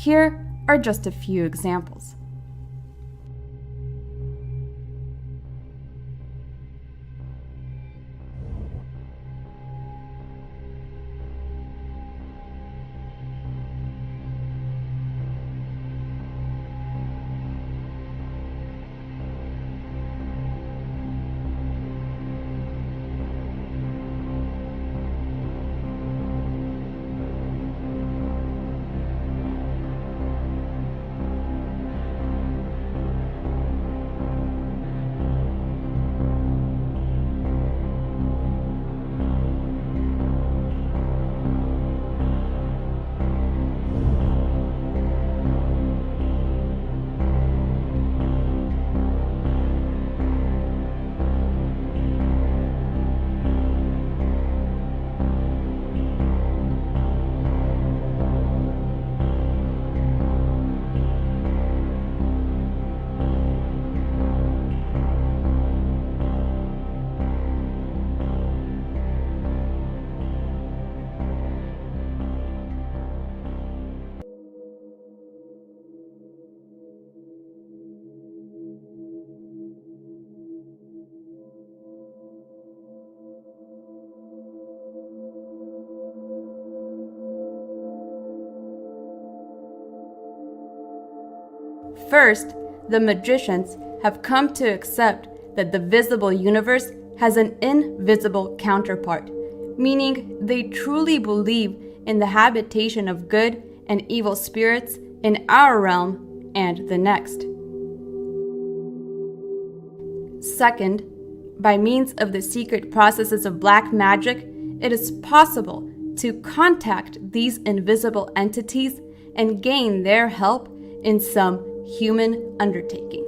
Here are just a few examples. First, the magicians have come to accept that the visible universe has an invisible counterpart, meaning they truly believe in the habitation of good and evil spirits in our realm and the next. Second, by means of the secret processes of black magic, it is possible to contact these invisible entities and gain their help in some human undertaking.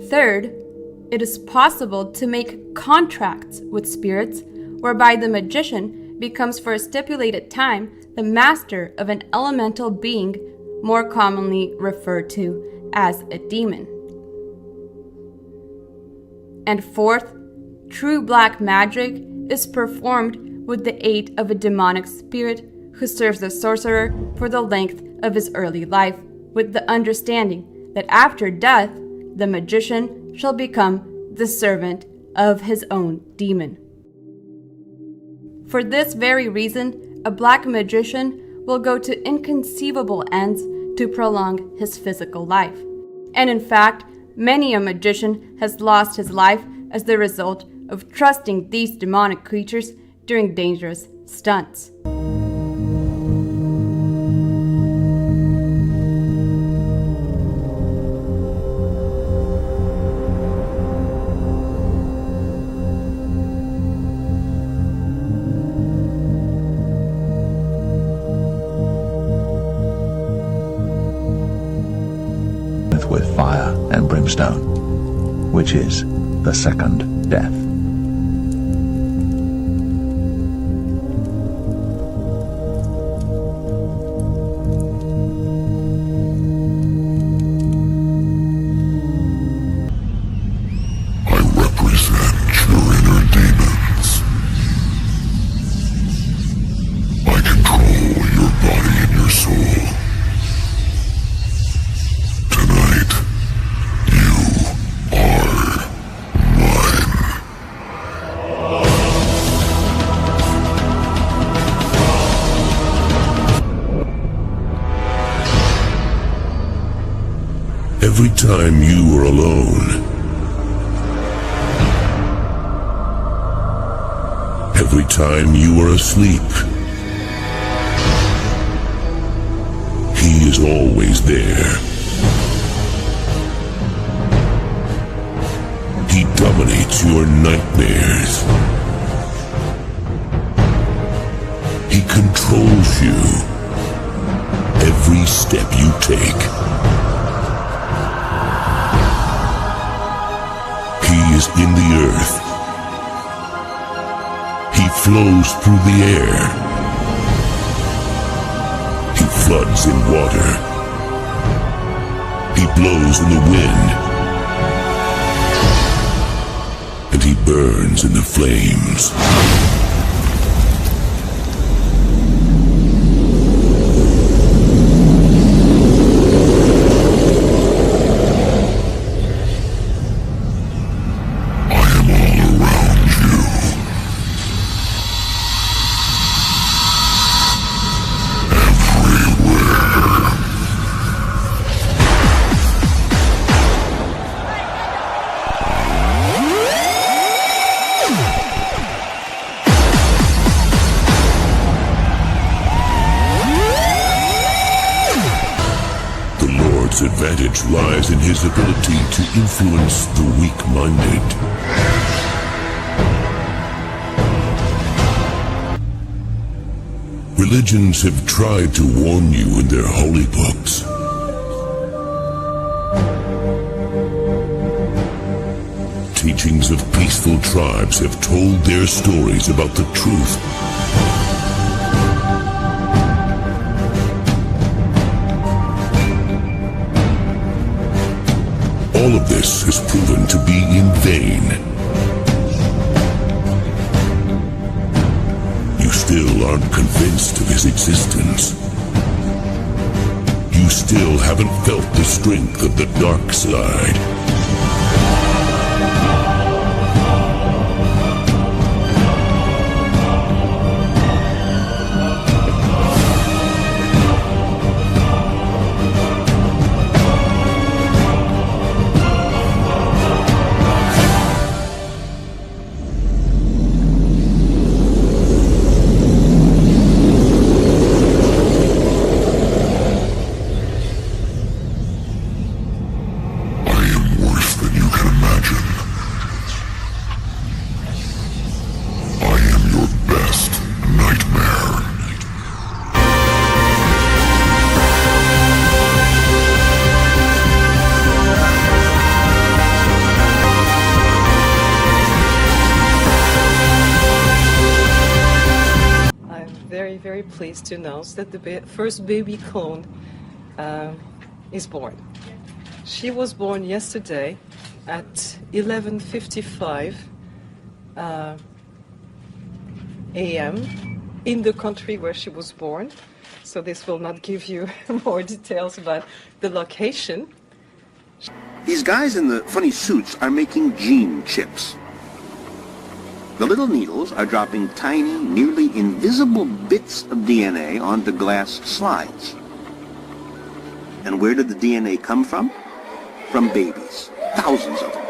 Third, it is possible to make contracts with spirits whereby the magician becomes for a stipulated time the master of an elemental being, more commonly referred to as a demon. And fourth, true black magic is performed with the aid of a demonic spirit who serves the sorcerer for the length of his early life, with the understanding that after death, the magician shall become the servant of his own demon. For this very reason, a black magician will go to inconceivable ends to prolong his physical life. And in fact, many a magician has lost his life as the result of trusting these demonic creatures during dangerous stunts. With fire and brimstone, which is the second death. Every time you were alone, every time you were asleep, he is always there. He dominates your nightmares. He controls you. Every step you take. He is in the earth. He flows through the air. He floods in water. He blows in the wind. And he burns in the flames. Advantage lies in his ability to influence the weak-minded. Religions have tried to warn you in their holy books. Teachings of peaceful tribes have told their stories about the truth. All of this has proven to be in vain. You still aren't convinced of his existence. You still haven't felt the strength of the dark side. Very pleased to announce that the first baby clone is born. She was born yesterday at 11:55 a.m. in the country where she was born. So this will not give you more details about the location. These guys in the funny suits are making gene chips. The little needles are dropping tiny, nearly invisible bits of DNA onto glass slides. And where did the DNA come from? From babies. Thousands of them.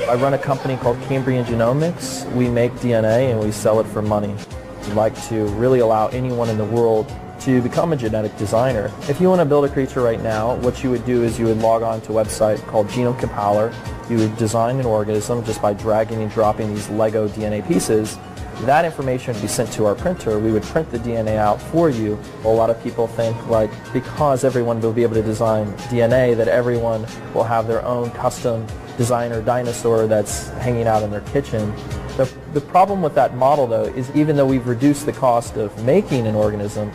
I run a company called Cambrian Genomics. We make DNA and we sell it for money. We'd like to really allow anyone in the world to become a genetic designer. If you want to build a creature right now, what you would do is you would log on to a website called Genome Compiler. You would design an organism just by dragging and dropping these Lego DNA pieces. That information would be sent to our printer. We would print the DNA out for you. A lot of people think, like, because everyone will be able to design DNA, that everyone will have their own custom designer dinosaur that's hanging out in their kitchen. The problem with that model, though, is even though we've reduced the cost of making an organism,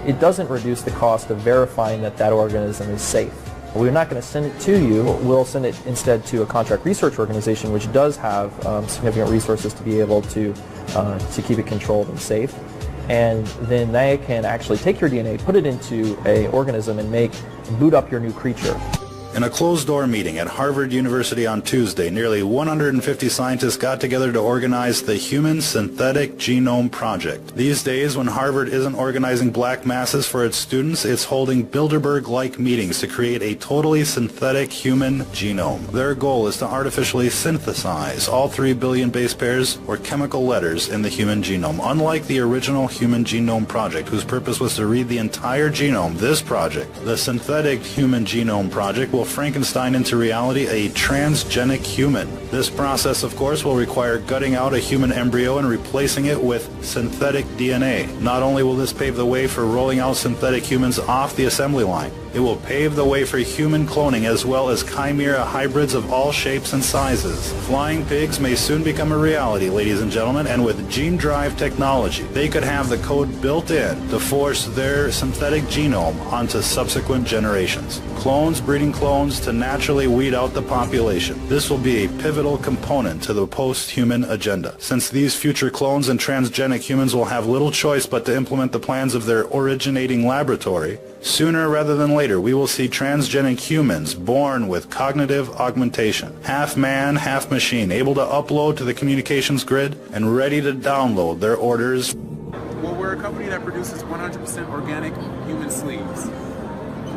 it doesn't reduce the cost of verifying that that organism is safe. We're not going to send it to you. We'll send it instead to a contract research organization, which does have significant resources to be able to keep it controlled and safe. And then they can actually take your DNA, put it into an organism, and boot up your new creature. In a closed-door meeting at Harvard University on Tuesday, nearly 150 scientists got together to organize the Human Synthetic Genome Project. These days, when Harvard isn't organizing black masses for its students, it's holding Bilderberg-like meetings to create a totally synthetic human genome. Their goal is to artificially synthesize all 3 billion base pairs or chemical letters in the human genome. Unlike the original Human Genome Project, whose purpose was to read the entire genome, this project, the Synthetic Human Genome Project, will Frankenstein into reality a transgenic human. This process, of course, will require gutting out a human embryo and replacing it with synthetic DNA. Not only will this pave the way for rolling out synthetic humans off the assembly line, it will pave the way for human cloning as well as chimera hybrids of all shapes and sizes. Flying pigs may soon become a reality, ladies and gentlemen, and with gene drive technology, they could have the code built in to force their synthetic genome onto subsequent generations. Clones breeding clones to naturally weed out the population. This will be a pivotal component to the post-human agenda. Since these future clones and transgenic humans will have little choice but to implement the plans of their originating laboratory, sooner rather than later we will see transgenic humans born with cognitive augmentation, half man, half machine, able to upload to the communications grid and ready to download their orders. Well, we're a company that produces 100% organic human sleeves.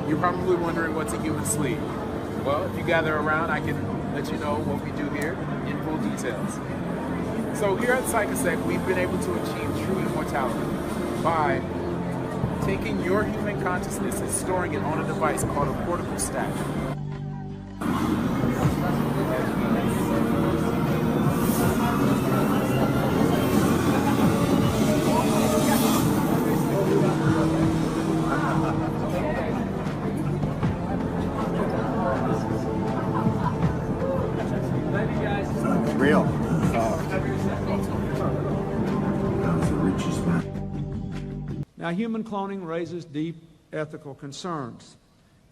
You're probably wondering what's a human sleeve. Well, if you gather around, I can let you know what we do here in full details. So here at Psychosec, we've been able to achieve true immortality by taking your human consciousness and storing it on a device called a cortical stack. Real. Now, human cloning raises deep ethical concerns.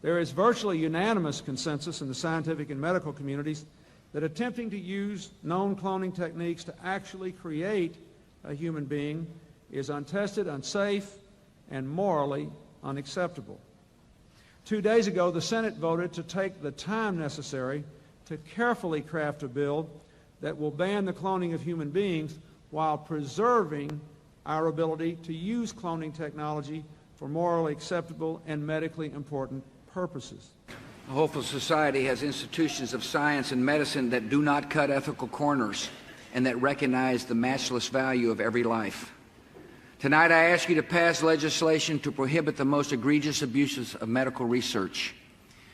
There is virtually unanimous consensus in the scientific and medical communities that attempting to use known cloning techniques to actually create a human being is untested, unsafe, and morally unacceptable. 2 days ago, the Senate voted to take the time necessary to carefully craft a bill that will ban the cloning of human beings while preserving our ability to use cloning technology for morally acceptable and medically important purposes. A hopeful society has institutions of science and medicine that do not cut ethical corners and that recognize the matchless value of every life. Tonight, I ask you to pass legislation to prohibit the most egregious abuses of medical research,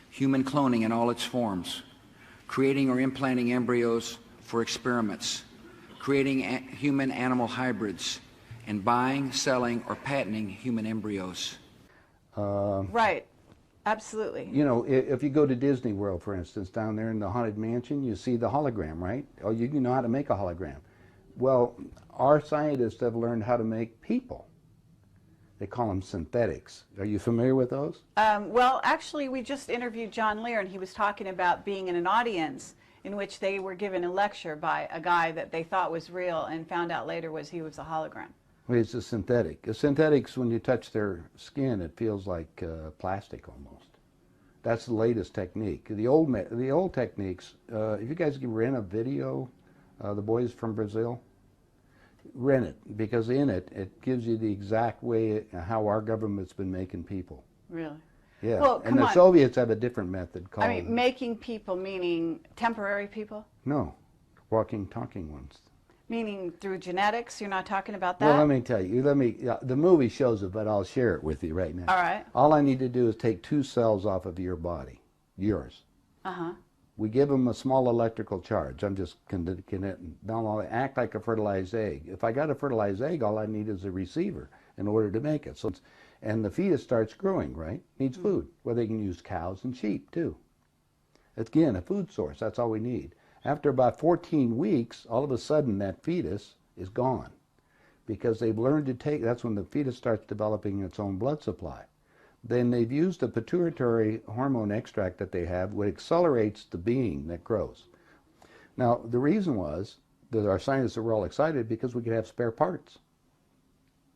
human cloning in all its forms, creating or implanting embryos for experiments, creating human-animal hybrids, and buying, selling, or patenting human embryos. Right. Absolutely. You know, if you go to Disney World, for instance, down there in the Haunted Mansion, you see the hologram, right? Oh, you know how to make a hologram. Well, our scientists have learned how to make people. They call them synthetics. Are you familiar with those? Well, actually, we just interviewed John Lear, and he was talking about being in an audience in which they were given a lecture by a guy that they thought was real and found out later he was a hologram. Well, it's a synthetic. The synthetics, when you touch their skin, it feels like plastic almost. That's the latest technique. The old techniques, if you guys can rent a video, the boys from Brazil, rent it, because in it, it gives you the exact way how our government's been making people. Really? Yeah, Well, and the Soviets have a different method called... I mean, making people meaning temporary people? No, walking, talking ones. Meaning through genetics? You're not talking about that? Well, let me tell you. The movie shows it, but I'll share it with you right now. All right. All I need to do is take 2 cells off of your body, yours. Uh-huh. We give them a small electrical charge. I'm just they'll act like a fertilized egg. If I got a fertilized egg, all I need is a receiver in order to make it. And the fetus starts growing, right? Needs food. Well, they can use cows and sheep too. Again, a food source. That's all we need. After about 14 weeks, all of a sudden that fetus is gone because they've learned to take, that's when the fetus starts developing its own blood supply. Then they've used a pituitary hormone extract that they have, which accelerates the being that grows. Now, the reason was that our scientists were all excited because we could have spare parts.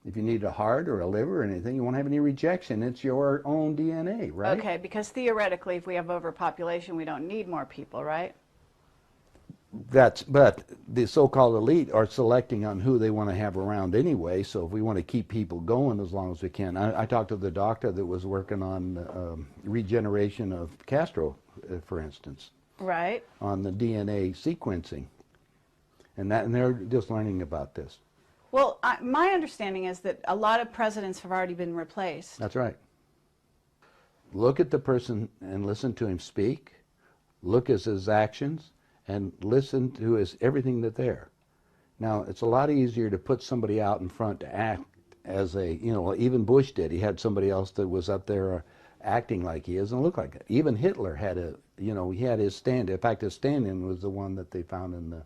If you need a heart or a liver or anything, you won't have any rejection. It's your own DNA, right? Okay, because theoretically, if we have overpopulation, we don't need more people, right? But the so-called elite are selecting on who they want to have around anyway, so if we want to keep people going as long as we can. I talked to the doctor that was working on regeneration of Castro, for instance. Right. On the DNA sequencing. And they're just learning about this. Well, my understanding is that a lot of presidents have already been replaced. That's right. Look at the person and listen to him speak. Look at his actions. And listen to everything that's there. Now, it's a lot easier to put somebody out in front to act as even Bush did. He had somebody else that was up there acting like he is and look like it. Even Hitler had he had his stand. In fact, his stand-in was the one that they found in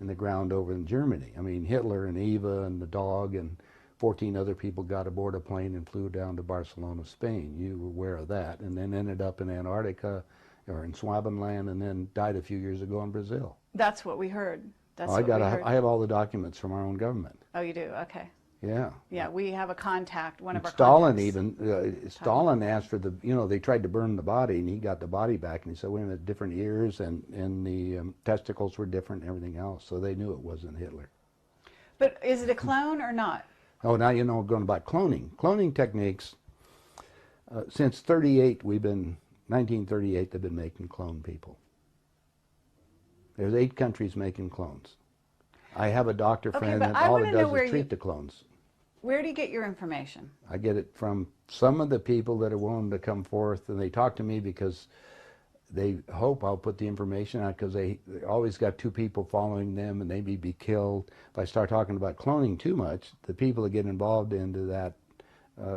the ground over in Germany. I mean, Hitler and Eva and the dog and 14 other people got aboard a plane and flew down to Barcelona, Spain. You were aware of that. And then ended up in Antarctica, or in Swabenland, and then died a few years ago in Brazil. That's what we heard. That's I have all the documents from our own government. Oh, you do? Okay. Yeah. Yeah, we have a contact, one of our Stalin contacts. Stalin asked for they tried to burn the body, and he got the body back, and he said, wait a minute, different ears, and the testicles were different and everything else, so they knew it wasn't Hitler. But is it a clone or not? Oh, now you know going about cloning. Cloning techniques, since 1938, they've been making clone people. There's 8 countries making clones. I have a doctor friend that all it does is treat the clones. Where do you get your information? I get it from some of the people that are willing to come forth, and they talk to me because they hope I'll put the information out, because they always got 2 people following them, and they may be killed. If I start talking about cloning too much, the people that get involved into that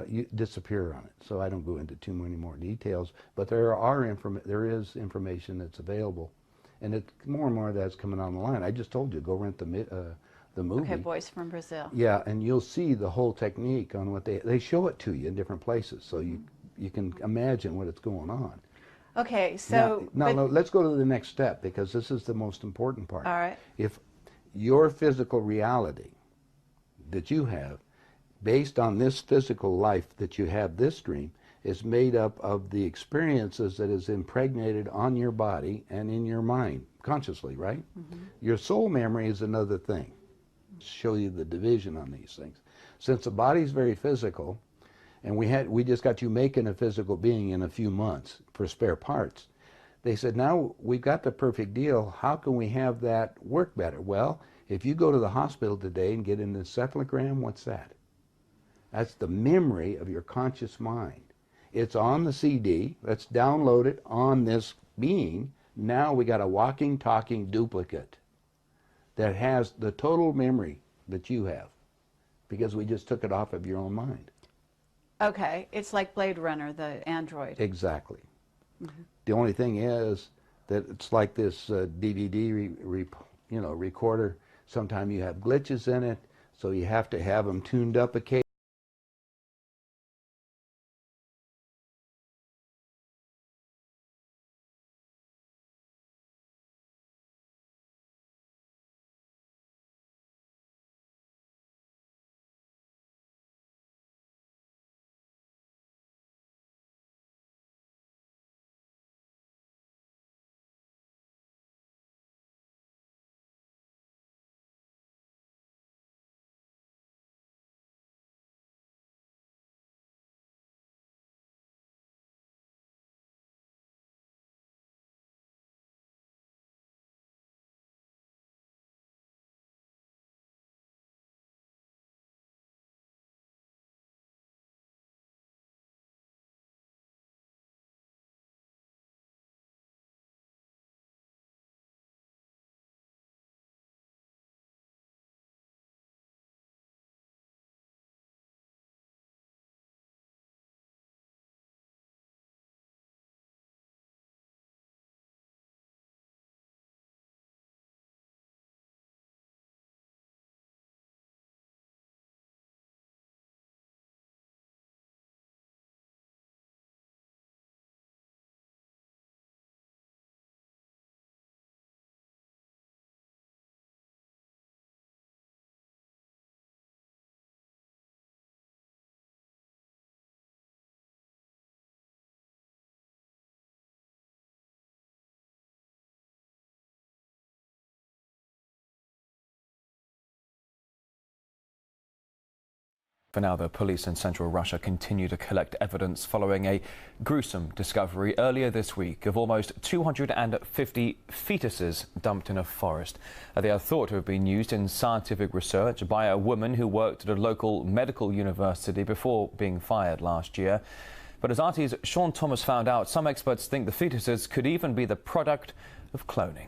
you disappear on it. So I don't go into too many more details, but there is information that's available, and it's more and more that's coming on the line. I just told you, go rent the movie. Okay, Boys from Brazil. Yeah, and you'll see the whole technique on what they show it to you in different places, so you can imagine what it's going on. Okay, so now let's go to the next step, because this is the most important part. All right. If your physical reality that you have, based on this physical life that you have, this dream, is made up of the experiences that is impregnated on your body and in your mind, consciously, right? Mm-hmm. Your soul memory is another thing. Show you the division on these things. Since the body's very physical, and we just got you making a physical being in a few months for spare parts, they said, now we've got the perfect deal. How can we have that work better? Well, if you go to the hospital today and get an encephalogram, what's that? That's the memory of your conscious mind. It's on the CD. Let's download it on this being. Now we got a walking, talking duplicate that has the total memory that you have, because we just took it off of your own mind. Okay, it's like Blade Runner, the android. Exactly. Mm-hmm. The only thing is that it's like this DVD recorder. Sometimes you have glitches in it, so you have to have them tuned up occasionally. For now, the police in central Russia continue to collect evidence following a gruesome discovery earlier this week of almost 250 fetuses dumped in a forest. They are thought to have been used in scientific research by a woman who worked at a local medical university before being fired last year. But as RT's Sean Thomas found out, some experts think the fetuses could even be the product of cloning.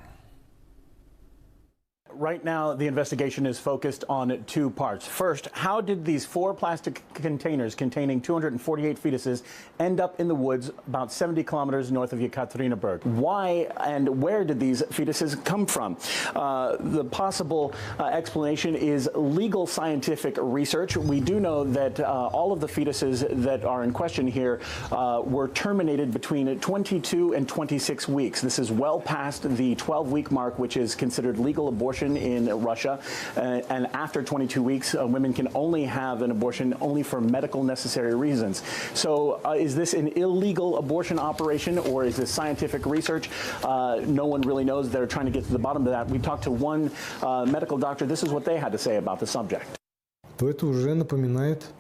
Right now, the investigation is focused on two parts. First, how did these 4 plastic containers containing 248 fetuses end up in the woods about 70 kilometers north of Yekaterinburg? Why and where did these fetuses come from? The possible explanation is legal scientific research. We do know that all of the fetuses that are in question here were terminated between 22 and 26 weeks. This is well past the 12-week mark, which is considered legal abortion in Russia, and after 22 weeks, women can only have an abortion only for medical necessary reasons. So is this an illegal abortion operation, or is this scientific research? No one really knows. They're trying to get to the bottom of that. We talked to one medical doctor. This is what they had to say about the subject.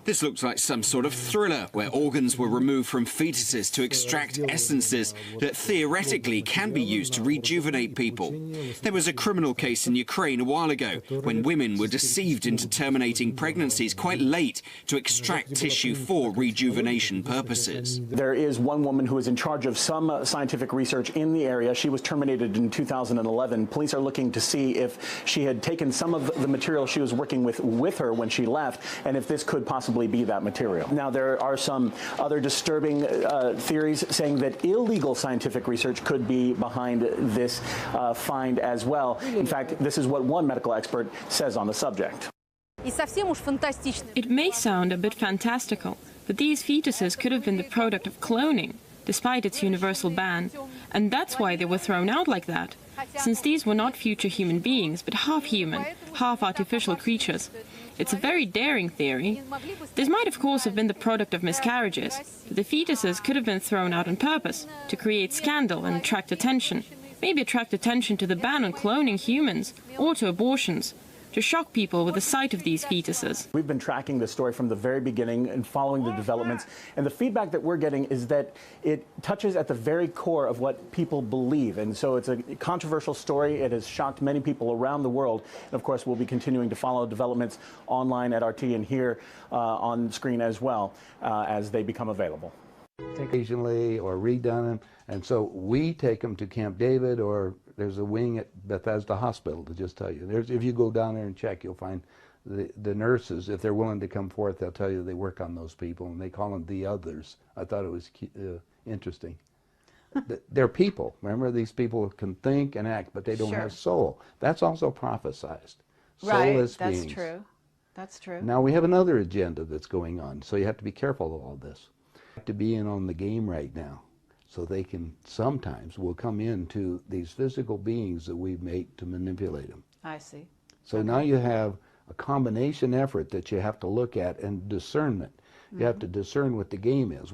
This looks like some sort of thriller where organs were removed from fetuses to extract essences that theoretically can be used to rejuvenate people. There was a criminal case in Ukraine a while ago when women were deceived into terminating pregnancies quite late to extract tissue for rejuvenation purposes. There is one woman who is in charge of some scientific research in the area. She was terminated in 2011. Police are looking to see if she had taken some of the material she was working with her when she left, and if this could possibly be that material. Now, there are some other disturbing theories saying that illegal scientific research could be behind this find as well. In fact, this is what one medical expert says on the subject. It may sound a bit fantastical, but these fetuses could have been the product of cloning, despite its universal ban, and that's why they were thrown out like that, since these were not future human beings, but half human, half artificial creatures. It's a very daring theory. This might, of course, have been the product of miscarriages, but the fetuses could have been thrown out on purpose to create scandal and attract attention. Maybe attract attention to the ban on cloning humans or to abortions, to shock people with the sight of these fetuses. We've been tracking this story from the very beginning and following the developments, and the feedback that we're getting is that it touches at the very core of what people believe, and so it's a controversial story. It has shocked many people around the world, and of course we'll be continuing to follow developments online at RT and here on screen as well as they become available. Occasionally or redone them, and so we take them to Camp David, or there's a wing at Bethesda Hospital to just tell you. If you go down there and check, you'll find the nurses, if they're willing to come forth, they'll tell you they work on those people, and they call them the others. I thought it was interesting. They're people. Remember, these people can think and act, but they don't have soul. That's also prophesized. Soulless beings. That's true. That's true. Now we have another agenda that's going on, so you have to be careful of all this. You have to be in on the game right now, so they can sometimes will come into these physical beings that we make to manipulate them. I see. So now you have a combination effort that you have to look at, and discernment. You have to discern what the game is.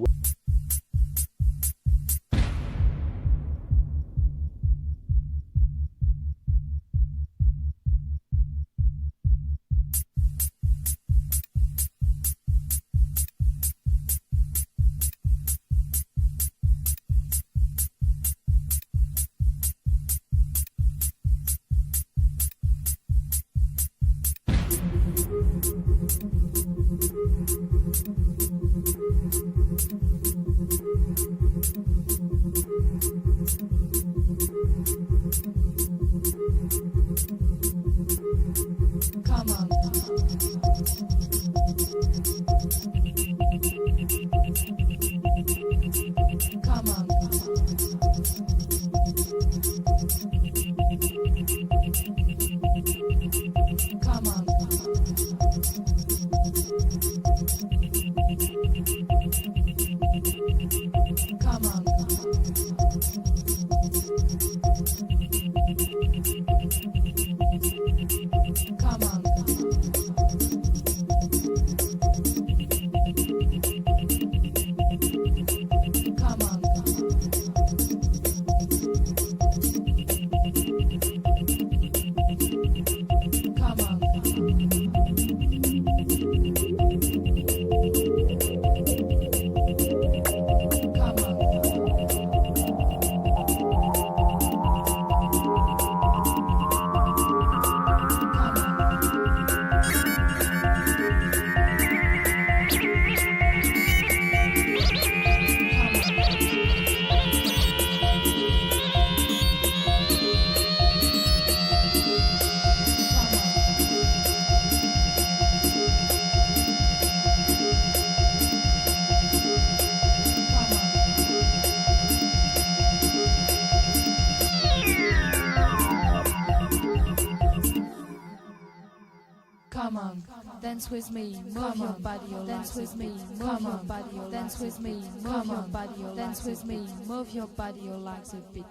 come on, dance with me, move your body, dance with me, move your body, dance with me, move your body, dance with me, move your body, your legs a bit.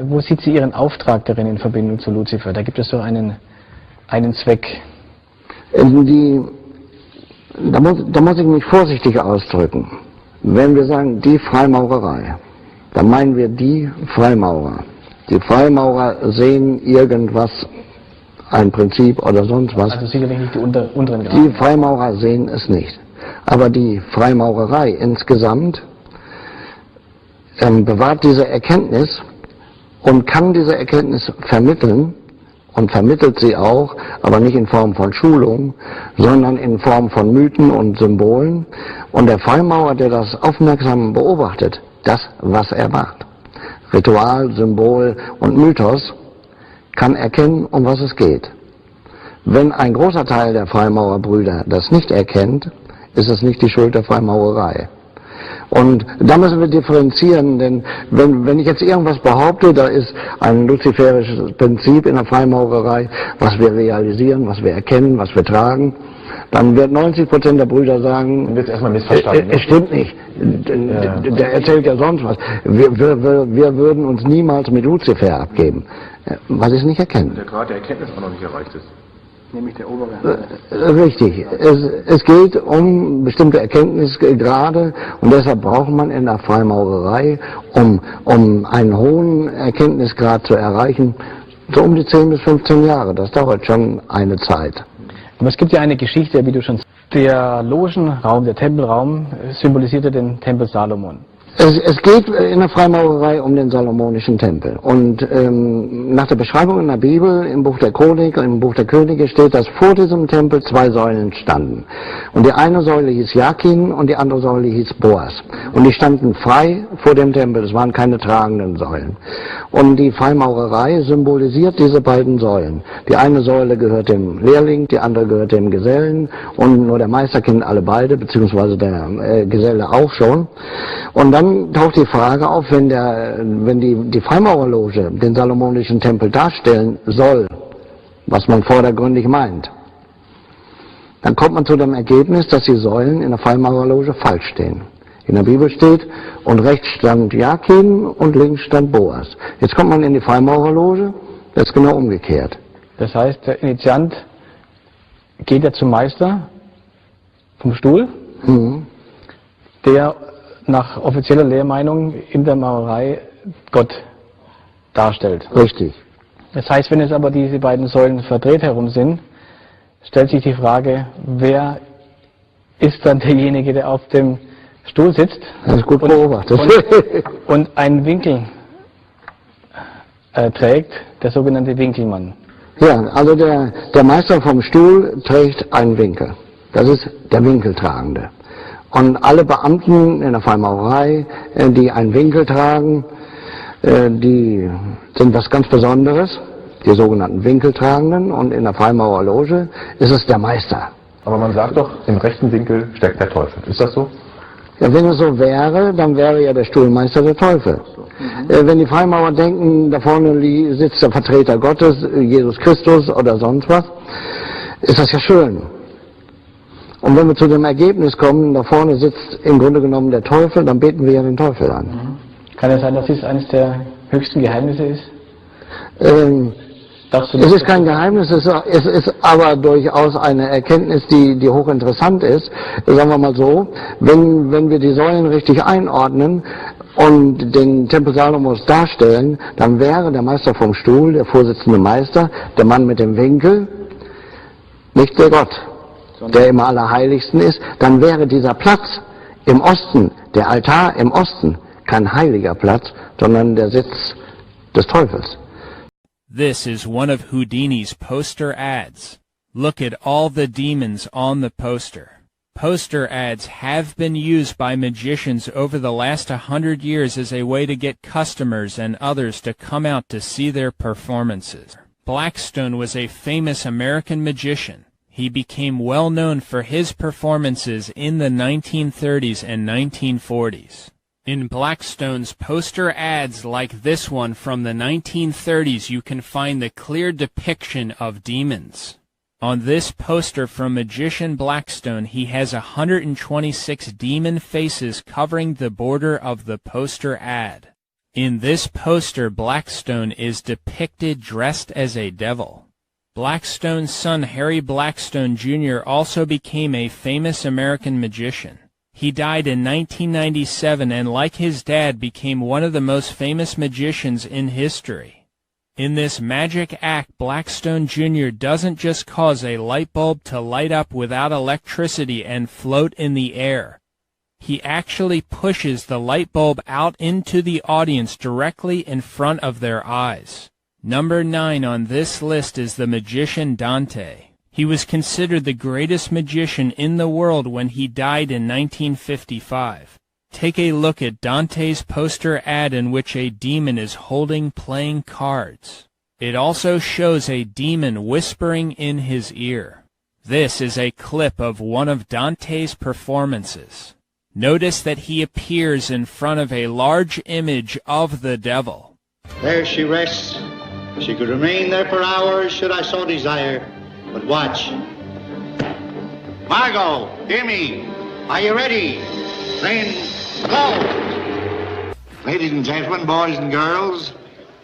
Wo sieht sie Ihren Auftrag darin in Verbindung zu Luzifer? Da gibt es so einen Zweck. Da muss ich mich vorsichtig ausdrücken. Wenn wir sagen, die Freimaurerei, dann meinen wir die Freimaurer. Die Freimaurer sehen irgendwas, ein Prinzip oder sonst was. Also sicherlich nicht die unteren Graden. Die Freimaurer sehen es nicht. Aber die Freimaurerei insgesamt bewahrt diese Erkenntnis und kann diese Erkenntnis vermitteln und vermittelt sie auch, aber nicht in Form von Schulung, sondern in Form von Mythen und Symbolen. Und der Freimaurer, der das aufmerksam beobachtet, das, was er macht, Ritual, Symbol und Mythos, kann erkennen, um was es geht. Wenn ein großer Teil der Freimaurerbrüder das nicht erkennt, ist es nicht die Schuld der Freimaurerei. Und da müssen wir differenzieren, denn wenn ich jetzt irgendwas behaupte, da ist ein luziferisches Prinzip in der Freimaurerei, was wir realisieren, was wir erkennen, was wir tragen, dann wird 90% der Brüder sagen, dann wird es erstmal missverstanden. Es stimmt nicht, der erzählt ja sonst was. Wir würden uns niemals mit Luzifer abgeben, weil sie es nicht erkennen. Der Grad der Erkenntnis auch noch nicht erreicht ist. Nämlich der obere. Richtig. Es geht um bestimmte Erkenntnisgrade und deshalb braucht man in der Freimaurerei, um einen hohen Erkenntnisgrad zu erreichen, so um die 10 bis 15 Jahre. Das dauert schon eine Zeit. Aber es gibt ja eine Geschichte, wie du schon sagst. Der Logenraum, der Tempelraum symbolisierte den Tempel Salomon. Es geht in der Freimaurerei um den Salomonischen Tempel. Und nach der Beschreibung in der Bibel, im Buch der Chronik, im Buch der Könige steht, dass vor diesem Tempel 2 Säulen standen. Und die eine Säule hieß Jakin und die andere Säule hieß Boas. Und die standen frei vor dem Tempel, es waren keine tragenden Säulen. Und die Freimaurerei symbolisiert diese beiden Säulen. Die eine Säule gehört dem Lehrling, die andere gehört dem Gesellen. Und nur der Meister kennt alle beide, beziehungsweise der Geselle auch schon. Und dann taucht die Frage auf, wenn die Freimaurerloge den Salomonischen Tempel darstellen soll, was man vordergründig meint, dann kommt man zu dem Ergebnis, dass die Säulen in der Freimaurerloge falsch stehen. In der Bibel steht, und rechts stand Jakin und links stand Boas. Jetzt kommt man in die Freimaurerloge, das ist genau umgekehrt. Das heißt, der Initiant geht ja zum Meister vom Stuhl, der nach offizieller Lehrmeinung in der Maurerei Gott darstellt. Richtig. Das heißt, wenn jetzt aber diese beiden Säulen verdreht herum sind, stellt sich die Frage, wer ist dann derjenige, der auf dem Stuhl sitzt Das ist gut beobachtet. und einen Winkel trägt, der sogenannte Winkelmann. Ja, also der Meister vom Stuhl trägt einen Winkel. Das ist der Winkeltragende. Und alle Beamten in der Freimaurerei, die einen Winkel tragen, die sind was ganz Besonderes, die sogenannten Winkeltragenden. Und in der Freimaurerloge ist es der Meister. Aber man sagt doch, im rechten Winkel steckt der Teufel. Ist das so? Ja, wenn es so wäre, dann wäre ja der Stuhlmeister der Teufel. Wenn die Freimaurer denken, da vorne sitzt der Vertreter Gottes, Jesus Christus oder sonst was, ist das ja schön. Und wenn wir zu dem Ergebnis kommen, da vorne sitzt im Grunde genommen der Teufel, dann beten wir ja den Teufel an. Kann es sein, dass es eines der höchsten Geheimnisse ist? Es ist kein Geheimnis, es ist aber durchaus eine Erkenntnis, die hochinteressant ist. Sagen wir mal so, wenn wir die Säulen richtig einordnen und den Tempel Salomos darstellen, dann wäre der Meister vom Stuhl, der Vorsitzende Meister, der Mann mit dem Winkel, nicht der Gott, der im Allerheiligsten ist. Dann wäre dieser Platz im Osten, der Altar im Osten, kein heiliger Platz, sondern der Sitz des Teufels. This is one of Houdini's poster ads. Look at all the demons on the poster. Poster ads have been used by magicians over the last 100 years as a way to get customers and others to come out to see their performances. Blackstone was a famous American magician. He became well known for his performances in the 1930s and 1940s. In Blackstone's poster ads like this one from the 1930s, you can find the clear depiction of demons. On this poster from magician Blackstone, he has 126 demon faces covering the border of the poster ad. In this poster, Blackstone is depicted dressed as a devil. Blackstone's son, Harry Blackstone Jr., also became a famous American magician. He died in 1997 and, like his dad, became one of the most famous magicians in history. In this magic act, Blackstone Jr. doesn't just cause a light bulb to light up without electricity and float in the air. He actually pushes the light bulb out into the audience directly in front of their eyes. Number 9 on this list is the magician Dante. He was considered the greatest magician in the world when he died in 1955. Take a look at Dante's poster ad in which a demon is playing cards. It also shows a demon whispering in his ear. This is a clip of one of Dante's performances. Notice that he appears in front of a large image of the devil. There she rests. She could remain there for hours should I so desire. But watch. Margot, hear me. Are you ready? Then go. Ladies and gentlemen, boys and girls,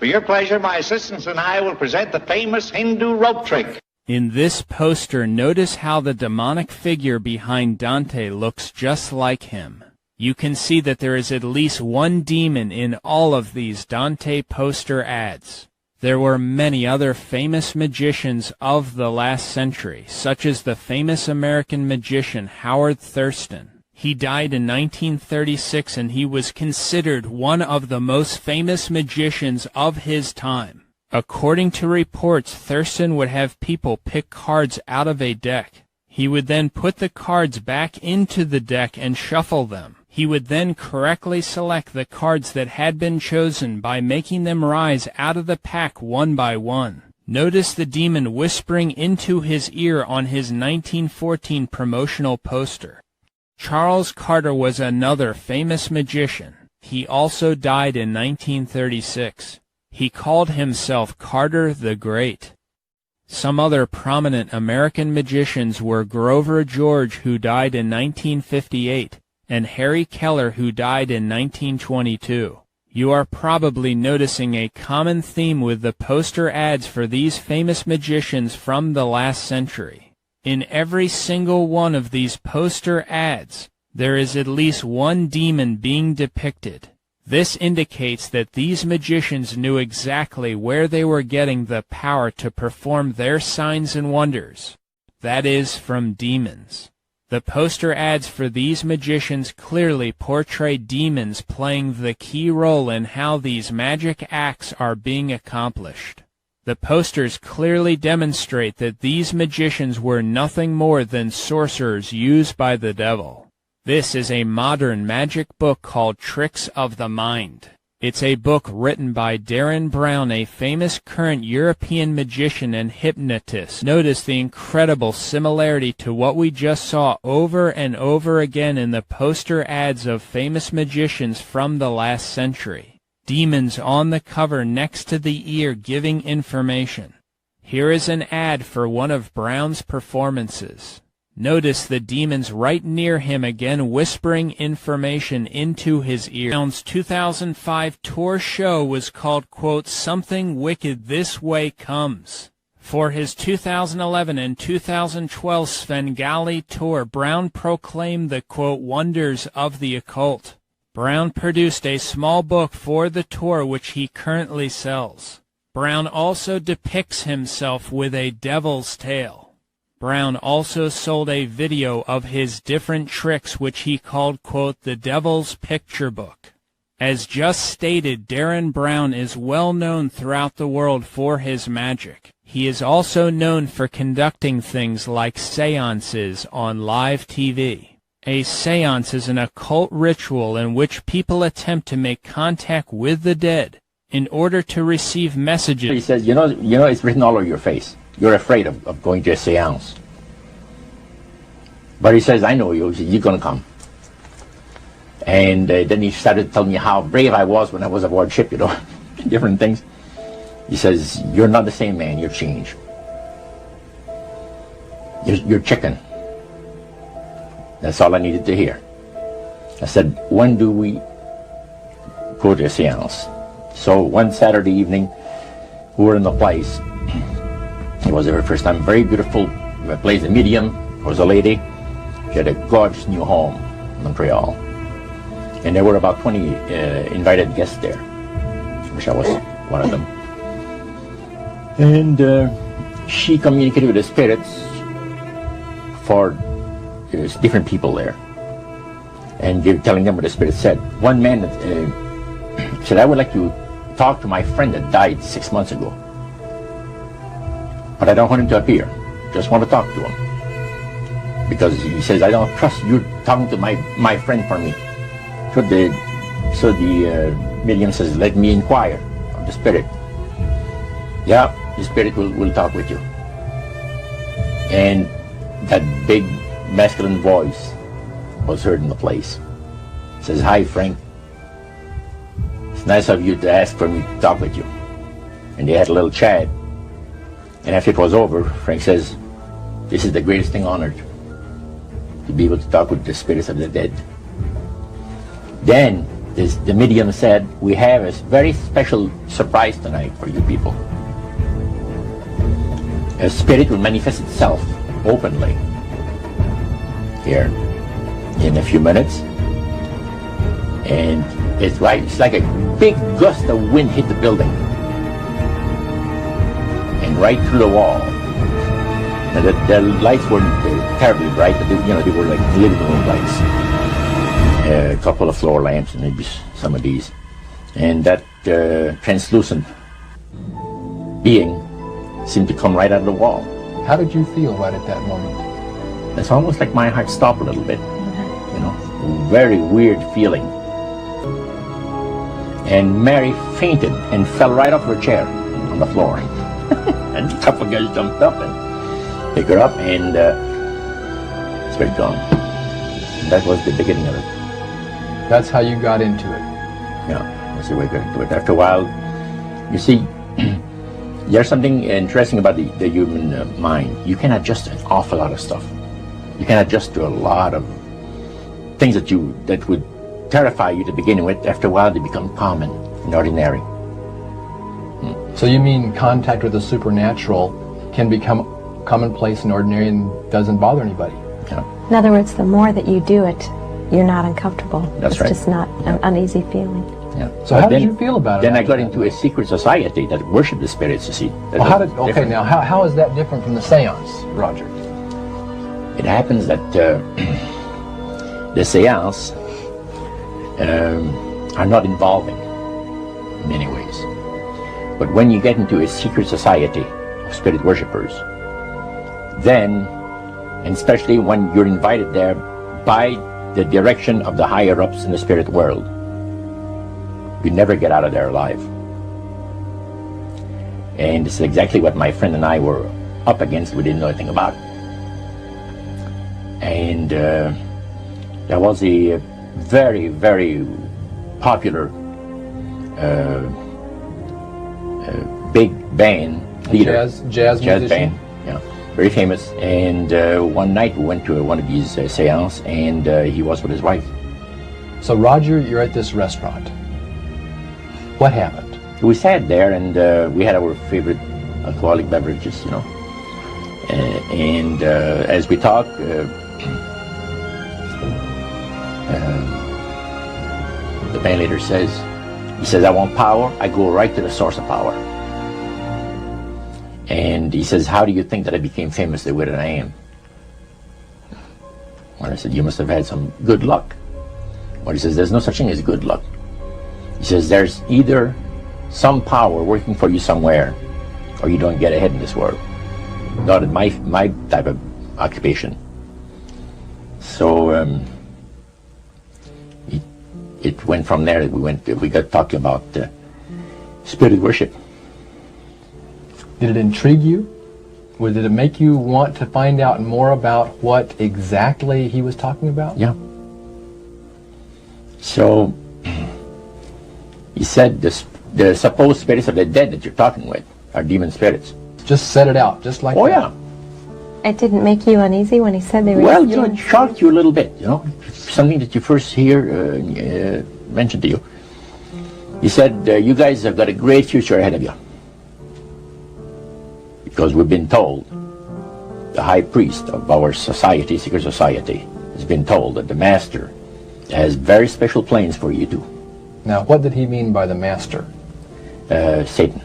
for your pleasure, my assistants and I will present the famous Hindu rope trick. In this poster, notice how the demonic figure behind Dante looks just like him. You can see that there is at least one demon in all of these Dante poster ads. There were many other famous magicians of the last century, such as the famous American magician Howard Thurston. He died in 1936 and he was considered one of the most famous magicians of his time. According to reports, Thurston would have people pick cards out of a deck. He would then put the cards back into the deck and shuffle them. He would then correctly select the cards that had been chosen by making them rise out of the pack one by one. Notice the demon whispering into his ear on his 1914 promotional poster. Charles Carter was another famous magician. He also died in 1936. He called himself Carter the Great. Some other prominent American magicians were Grover George, who died in 1958, and Harry Keller, who died in 1922. You are probably noticing a common theme with the poster ads for these famous magicians from the last century. In every single one of these poster ads, there is at least one demon being depicted. This indicates that these magicians knew exactly where they were getting the power to perform their signs and wonders. That is, from demons. The poster ads for these magicians clearly portray demons playing the key role in how these magic acts are being accomplished. The posters clearly demonstrate that these magicians were nothing more than sorcerers used by the devil. This is a modern magic book called Tricks of the Mind. It's a book written by Darren Brown, a famous current European magician and hypnotist. Notice the incredible similarity to what we just saw over and over again in the poster ads of famous magicians from the last century. Demons on the cover next to the ear giving information. Here is an ad for one of Brown's performances. Notice the demons right near him again whispering information into his ear. Brown's 2005 tour show was called, quote, Something Wicked This Way Comes. For his 2011 and 2012 Svengali tour, Brown proclaimed the, quote, wonders of the occult. Brown produced a small book for the tour which he currently sells. Brown also depicts himself with a devil's tail. Brown also sold a video of his different tricks which he called, quote, the Devil's Picture Book. As just stated, Darren Brown is well known throughout the world for his magic. He is also known for conducting things like seances on live TV. A seance is an occult ritual in which people attempt to make contact with the dead in order to receive messages. He says, you know, it's written all over your face. You're afraid of going to a seance. But he says, I know you. He says, you're going to come. And then he started telling me how brave I was when I was aboard ship, you know, different things. He says, you're not the same man. You're changed. You're chicken. That's all I needed to hear. I said, when do we go to a seance? So one Saturday evening, we were in the place. It was the very first time. Very beautiful place. A medium was a lady. She had a gorgeous new home in Montreal. And there were about 20 invited guests there, which I was one of them. And she communicated with the spirits for different people there. And they were telling them what the spirit said. One man said, I would like to talk to my friend that died 6 months ago. But I don't want him to appear. Just want to talk to him. Because he says, I don't trust you talking to my friend for me. So the medium says, let me inquire of the spirit. Yeah, the spirit will talk with you. And that big masculine voice was heard in the place. It says, hi Frank. It's nice of you to ask for me to talk with you. And they had a little chat. And after it was over, Frank says, this is the greatest thing on earth, to be able to talk with the spirits of the dead. Then the medium said, we have a very special surprise tonight for you people. A spirit will manifest itself openly here in a few minutes. And it's like a big gust of wind hit the building. And right through the wall. Now the lights weren't terribly bright, but they were like living room lights. A couple of floor lamps and maybe some of these. And that translucent being seemed to come right out of the wall. How did you feel right at that moment? It's almost like my heart stopped a little bit. You know, very weird feeling. And Mary fainted and fell right off her chair on the floor. And a couple of guys jumped up and picked her up, and it's very gone. And that was the beginning of it. That's how you got into it. Yeah, that's the way I got into it. After a while, you see, there's something interesting about the human mind. You can adjust to an awful lot of stuff. You can adjust to a lot of things that would terrify you to begin with. After a while, they become common and ordinary. So you mean contact with the supernatural can become commonplace and ordinary and doesn't bother anybody? Yeah. In other words, the more that you do it, you're not uncomfortable. That's right. It's just not an uneasy feeling. Yeah. So how did you feel about it? Then I got into a secret society that worshiped the spirits, you see. Well, how is that different from the seance, Roger? It happens that the seance are not involving in many ways. But when you get into a secret society of spirit worshippers, then, and especially when you're invited there by the direction of the higher-ups in the spirit world, you never get out of there alive. And this is exactly what my friend and I were up against. We didn't know anything about it. And there was a very, very popular big band leader. Jazz musician? Band, yeah, very famous. And one night we went to one of these seances, and he was with his wife. So Roger, you're at this restaurant. What happened? We sat there, and we had our favorite alcoholic beverages, you know. And as we talked, the band leader says, he says, I want power. I go right to the source of power. And he says, how do you think that I became famous the way that I am? Well, I said, you must have had some good luck. Well, he says, there's no such thing as good luck. He says, there's either some power working for you somewhere, or you don't get ahead in this world. Not in my type of occupation. So it went from there. We got talking about spirit worship. Did it intrigue you? Or did it make you want to find out more about what exactly he was talking about? Yeah. So he said the supposed spirits of the dead that you're talking with are demon spirits. Just set it out, just like that. Oh, yeah. It didn't make you uneasy when he said they were Well, you know, it shocked you a little bit, you know. Something that you first hear mentioned to you. He said, you guys have got a great future ahead of you. Because we've been told, the high priest of our society, secret society, has been told that the master has very special plans for you too. Now, what did he mean by the master? Satan.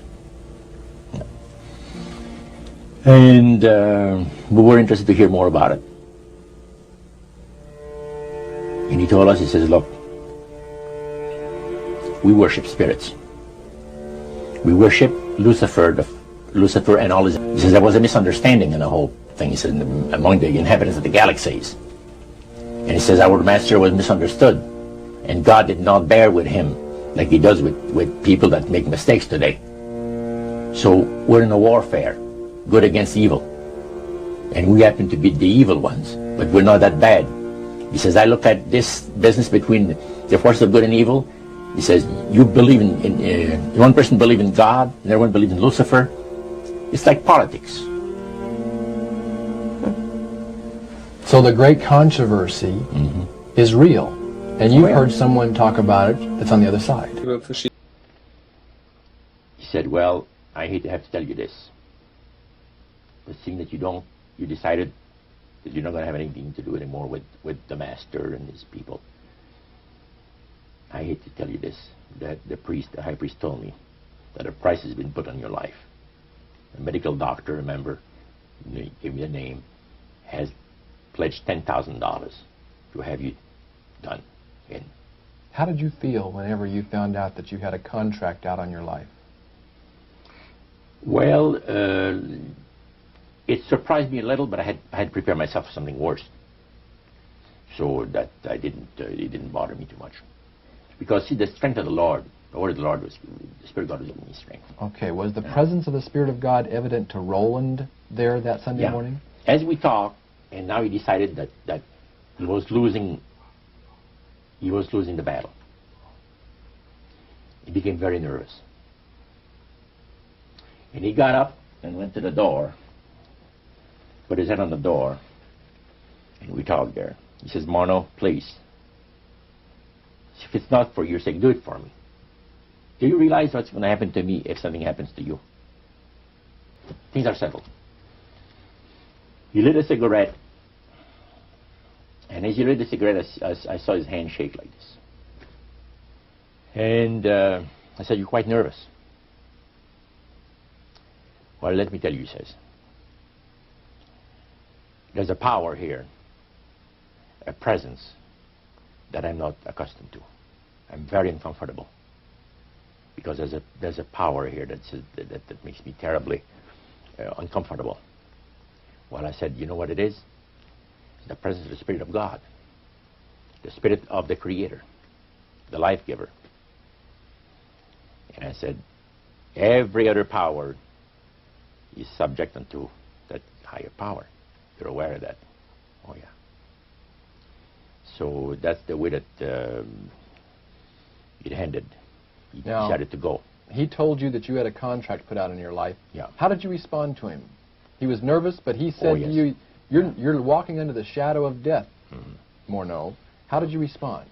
And we were interested to hear more about it. And he told us, he says, look, we worship spirits. We worship Lucifer and all his... He says, there was a misunderstanding in the whole thing. He says, among the inhabitants of the galaxies. And he says, our master was misunderstood. And God did not bear with him like he does with people that make mistakes today. So we're in a warfare, good against evil. And we happen to be the evil ones, but we're not that bad. He says, I look at this business between the forces of good and evil. He says, you believe in one person believes in God, and everyone believes in Lucifer. It's like politics. So the great controversy is real. And you've heard someone talk about it that's on the other side. He said, well, I hate to have to tell you this, but seeing that you decided that you're not going to have anything to do anymore with the master and his people. I hate to tell you this, that the high priest told me that a price has been put on your life. A medical doctor, remember, he gave me the name, has pledged $10,000 to have you done in. How did you feel whenever you found out that you had a contract out on your life? Well, it surprised me a little, but I had prepared myself for something worse. So that it didn't bother me too much. Because, see, the strength of the Lord, the word of the Lord was, the Spirit of God was giving me strength. Okay, was the presence of the Spirit of God evident to Roland there that Sunday morning? As we talked, and now he decided that he was losing the battle. He became very nervous. And he got up and went to the door, put his head on the door, and we talked there. He says, Mono, please, if it's not for your sake, do it for me. Do you realize what's going to happen to me if something happens to you? Things are settled. He lit a cigarette, and as he lit the cigarette, I saw his hand shake like this. And I said, you're quite nervous. Well, let me tell you, he says. There's a power here, a presence that I'm not accustomed to. I'm very uncomfortable because there's a power here that makes me terribly uncomfortable. Well, I said, you know what it is? It's the presence of the Spirit of God, the Spirit of the Creator, the life giver. And I said, every other power is subject unto that higher power. You're aware of that? Oh, yeah. So that's the way that it ended. He decided to go. He told you that you had a contract put out in your life. Yeah. How did you respond to him? He was nervous, but he said yes. to you, you're walking under the shadow of death, Morneau. How did you respond?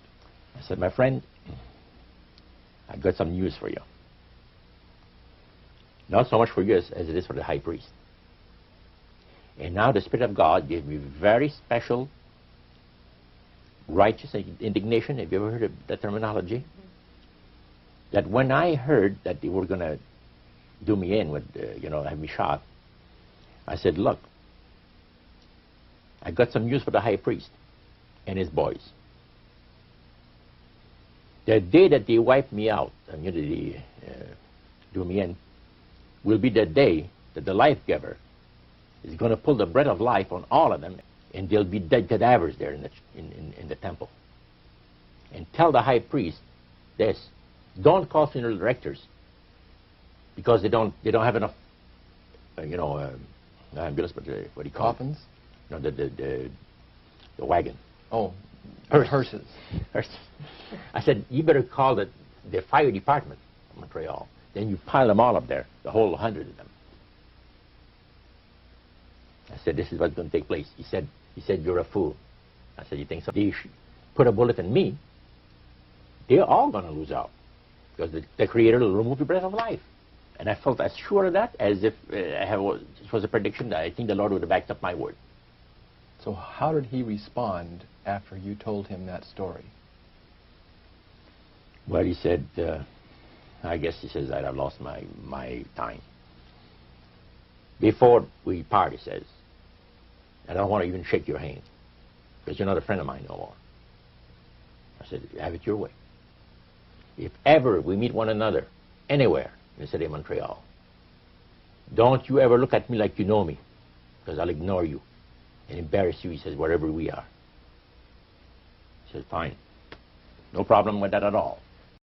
I said, my friend, I've got some news for you. Not so much for you as it is for the high priest. And now the Spirit of God gave me very special righteous indignation. Have you ever heard of that terminology? That when I heard that they were going to do me in with, have me shot, I said, look, I got some news for the high priest and his boys. The day that they wipe me out and they do me in will be the day that the life giver is going to pull the bread of life on all of them, and there'll be dead cadavers there in the temple. And tell the high priest this: don't call funeral directors because they don't have enough, ambulance, but what do you call coffins? No, the wagon. Oh, hearses. Hearses. I said, you better call the fire department of Montreal. Then you pile them all up there, the whole 100 of them. I said, this is what's going to take place. He said, you're a fool. I said, you think so? They put a bullet in me, they're all going to lose out because the Creator will remove the breath of life. And I felt as sure of that as if it was a prediction that I think the Lord would have backed up my word. So how did he respond after you told him that story? Well, he said, I guess he says that I've lost my time. Before we part, he says, I don't want to even shake your hand because you're not a friend of mine no more. I said, have it your way. If ever we meet one another anywhere in the city of Montreal, don't you ever look at me like you know me because I'll ignore you and embarrass you, he says, wherever we are. He says, fine. No problem with that at all.